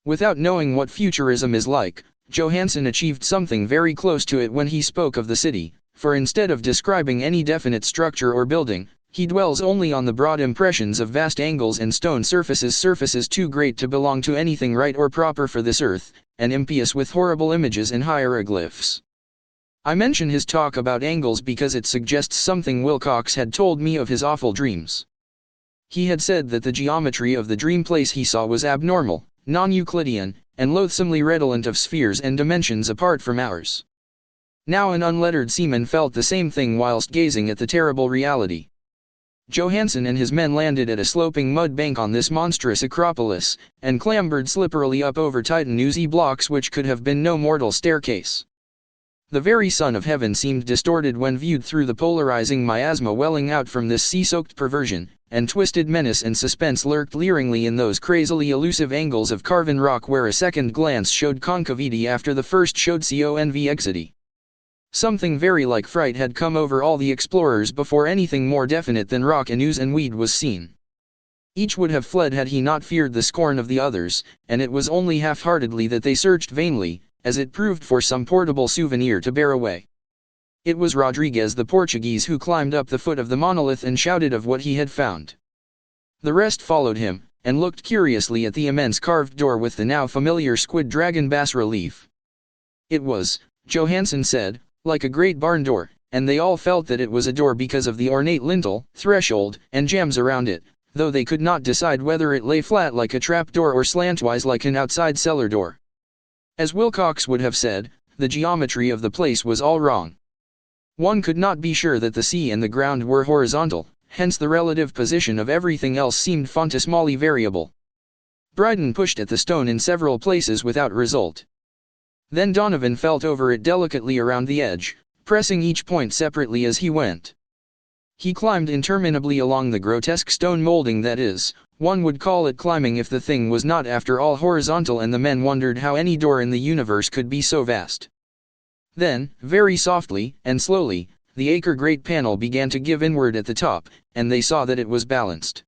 S1: Without knowing what futurism is like, Johansen achieved something very close to it when he spoke of the city, for instead of describing any definite structure or building, he dwells only on the broad impressions of vast angles and stone surfaces too great to belong to anything right or proper for this earth, and impious with horrible images and hieroglyphs. I mention his talk about angles because it suggests something Wilcox had told me of his awful dreams. He had said that the geometry of the dream place he saw was abnormal, non-Euclidean, and loathsomely redolent of spheres and dimensions apart from ours. Now an unlettered seaman felt the same thing whilst gazing at the terrible reality. Johansen and his men landed at a sloping mud bank on this monstrous acropolis, and clambered slipperily up over titan oozy blocks which could have been no mortal staircase. The very sun of heaven seemed distorted when viewed through the polarizing miasma welling out from this sea-soaked perversion, and twisted menace and suspense lurked leeringly in those crazily elusive angles of carven rock where a second glance showed concavity after the first showed convexity. Something very like fright had come over all the explorers before anything more definite than rock and ooze and weed was seen. Each would have fled had he not feared the scorn of the others, and it was only half-heartedly that they searched vainly, as it proved, for some portable souvenir to bear away. It was Rodriguez the Portuguese who climbed up the foot of the monolith and shouted of what he had found. The rest followed him, and looked curiously at the immense carved door with the now familiar squid dragon bas-relief. It was, Johansen said, like a great barn door, and they all felt that it was a door because of the ornate lintel, threshold, and jambs around it, though they could not decide whether it lay flat like a trap door or slantwise like an outside cellar door. As Wilcox would have said, the geometry of the place was all wrong. One could not be sure that the sea and the ground were horizontal, hence the relative position of everything else seemed phantasmally variable. Bryden pushed at the stone in several places without result. Then Donovan felt over it delicately around the edge, pressing each point separately as he went. He climbed interminably along the grotesque stone molding that is, one would call it climbing if the thing was not after all horizontal, and the men wondered how any door in the universe could be so vast. Then, very softly, and slowly, the acre-great panel began to give inward at the top, and they saw that it was balanced.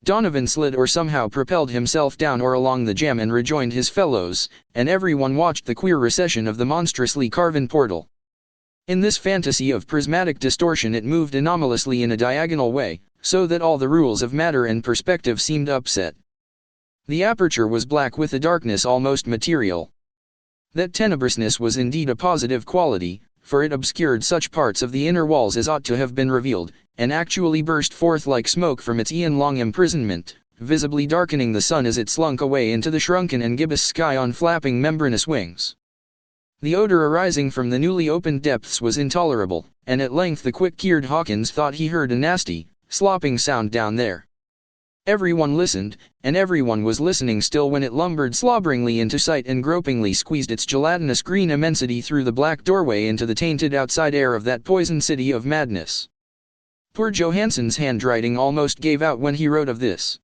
S1: Donovan slid or somehow propelled himself down or along the jamb and rejoined his fellows, and everyone watched the queer recession of the monstrously carven portal. In this fantasy of prismatic distortion it moved anomalously in a diagonal way, so that all the rules of matter and perspective seemed upset. The aperture was black with a darkness almost material. That tenebrousness was indeed a positive quality, for it obscured such parts of the inner walls as ought to have been revealed, and actually burst forth like smoke from its eon-long imprisonment, visibly darkening the sun as it slunk away into the shrunken and gibbous sky on flapping membranous wings. The odor arising from the newly opened depths was intolerable, and at length the quick-eared Hawkins thought he heard a nasty, slopping sound down there. Everyone listened, and everyone was listening still when it lumbered slobberingly into sight and gropingly squeezed its gelatinous green immensity through the black doorway into the tainted outside air of that poison city of madness. Poor Johansen's handwriting almost gave out when he wrote of this.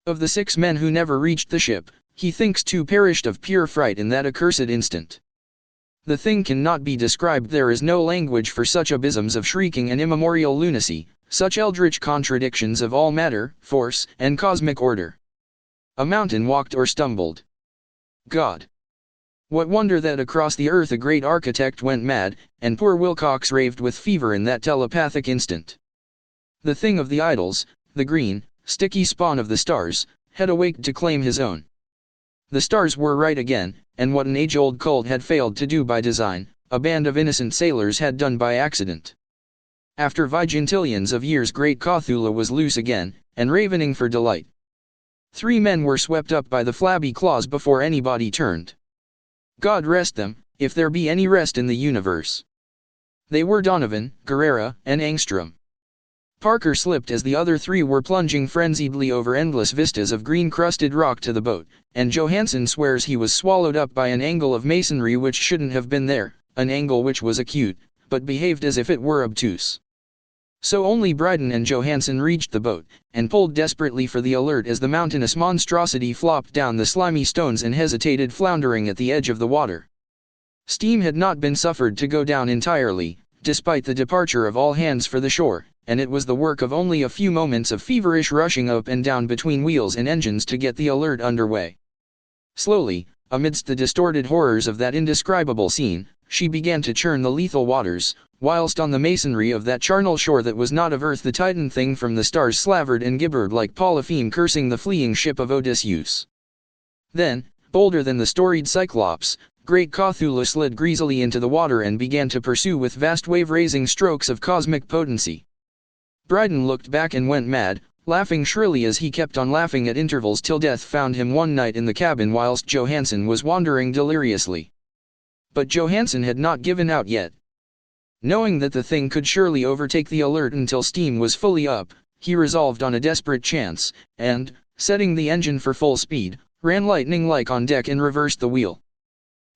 S1: Of the 6 men who never reached the ship, he thinks 2 perished of pure fright in that accursed instant. The thing cannot be described. There is no language for such abysms of shrieking and immemorial lunacy, such eldritch contradictions of all matter, force, and cosmic order. A mountain walked or stumbled. God! What wonder that across the earth a great architect went mad, and poor Wilcox raved with fever in that telepathic instant. The thing of the idols, the green, sticky spawn of the stars, had awaked to claim his own. The stars were right again, and what an age-old cult had failed to do by design, a band of innocent sailors had done by accident. After vigintillions of years great Cthulhu was loose again, and ravening for delight. 3 men were swept up by the flabby claws before anybody turned. God rest them, if there be any rest in the universe. They were Donovan, Guerrera, and Angstrom. Parker slipped as the other 3 were plunging frenziedly over endless vistas of green-crusted rock to the boat, and Johansen swears he was swallowed up by an angle of masonry which shouldn't have been there, an angle which was acute, but behaved as if it were obtuse. So only Bryden and Johansen reached the boat, and pulled desperately for the alert as the mountainous monstrosity flopped down the slimy stones and hesitated floundering at the edge of the water. Steam had not been suffered to go down entirely, despite the departure of all hands for the shore, and it was the work of only a few moments of feverish rushing up and down between wheels and engines to get the alert underway. Slowly, amidst the distorted horrors of that indescribable scene, she began to churn the lethal waters, whilst on the masonry of that charnel shore that was not of earth the titan thing from the stars slavered and gibbered like Polypheme cursing the fleeing ship of Odysseus. Then, bolder than the storied Cyclops, great Cthulhu slid greasily into the water and began to pursue with vast wave-raising strokes of cosmic potency. Bryden looked back and went mad, laughing shrilly as he kept on laughing at intervals till death found him one night in the cabin whilst Johansen was wandering deliriously. But Johansen had not given out yet. Knowing that the thing could surely overtake the alert until steam was fully up, he resolved on a desperate chance, and, setting the engine for full speed, ran lightning-like on deck and reversed the wheel.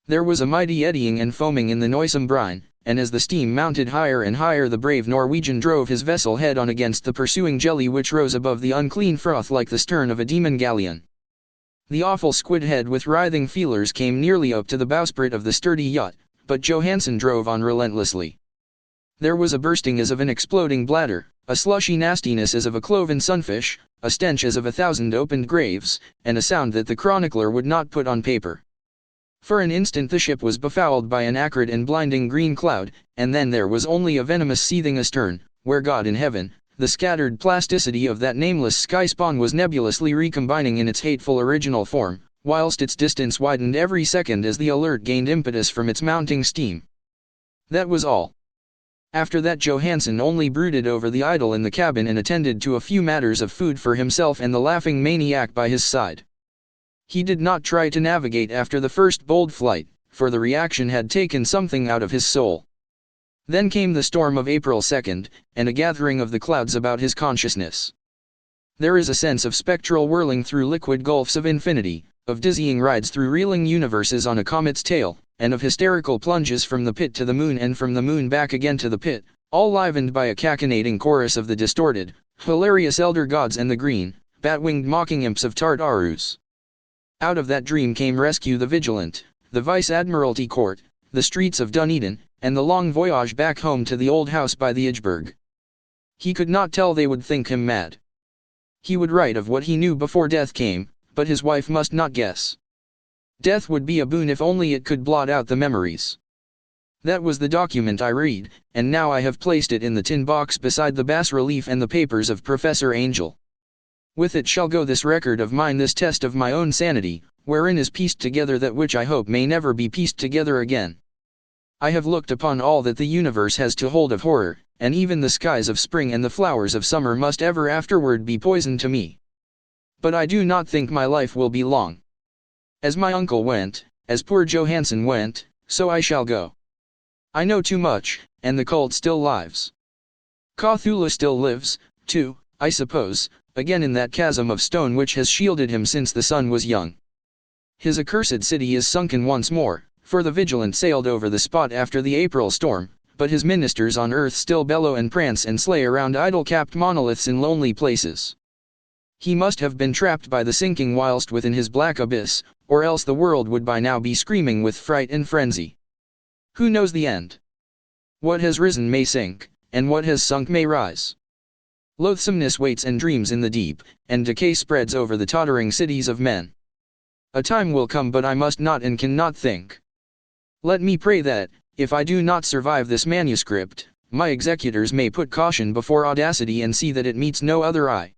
S1: There was a mighty eddying and foaming in the noisome brine, and as the steam mounted higher and higher the brave Norwegian drove his vessel head-on against the pursuing jelly which rose above the unclean froth like the stern of a demon galleon. The awful squid head with writhing feelers came nearly up to the bowsprit of the sturdy yacht, but Johansen drove on relentlessly. There was a bursting as of an exploding bladder, a slushy nastiness as of a cloven sunfish, a stench as of 1,000 opened graves, and a sound that the chronicler would not put on paper. For an instant the ship was befouled by an acrid and blinding green cloud, and then there was only a venomous seething astern, where God in heaven, the scattered plasticity of that nameless sky spawn was nebulously recombining in its hateful original form, whilst its distance widened every second as the alert gained impetus from its mounting steam. That was all. After that Johansen only brooded over the idol in the cabin and attended to a few matters of food for himself and the laughing maniac by his side. He did not try to navigate after the first bold flight, for the reaction had taken something out of his soul. Then came the storm of April 2nd, and a gathering of the clouds about his consciousness. There is a sense of spectral whirling through liquid gulfs of infinity, of dizzying rides through reeling universes on a comet's tail, and of hysterical plunges from the pit to the moon and from the moon back again to the pit, all livened by a cachinnating chorus of the distorted, hilarious elder gods and the green, bat-winged mocking imps of Tartarus. Out of that dream came rescue the vigilant, the Vice-Admiralty Court, the streets of Dunedin, and the long voyage back home to the old house by the Idgeberg. He could not tell they would think him mad. He would write of what he knew before death came, but his wife must not guess. Death would be a boon if only it could blot out the memories. That was the document I read, and now I have placed it in the tin box beside the bas-relief and the papers of Professor Angel. With it shall go this record of mine, this test of my own sanity, wherein is pieced together that which I hope may never be pieced together again. I have looked upon all that the universe has to hold of horror, and even the skies of spring and the flowers of summer must ever afterward be poison to me. But I do not think my life will be long. As my uncle went, as poor Johansen went, so I shall go. I know too much, and the cult still lives. Cthulhu still lives, too, I suppose, again in that chasm of stone which has shielded him since the sun was young. His accursed city is sunken once more, for the Vigilant sailed over the spot after the April storm, but his ministers on earth still bellow and prance and slay around idol-capped monoliths in lonely places. He must have been trapped by the sinking whilst within his black abyss, or else the world would by now be screaming with fright and frenzy. Who knows the end? What has risen may sink, and what has sunk may rise. Loathsomeness waits and dreams in the deep, and decay spreads over the tottering cities of men. A time will come, but I must not and cannot think. Let me pray that, if I do not survive this manuscript, my executors may put caution before audacity and see that it meets no other eye.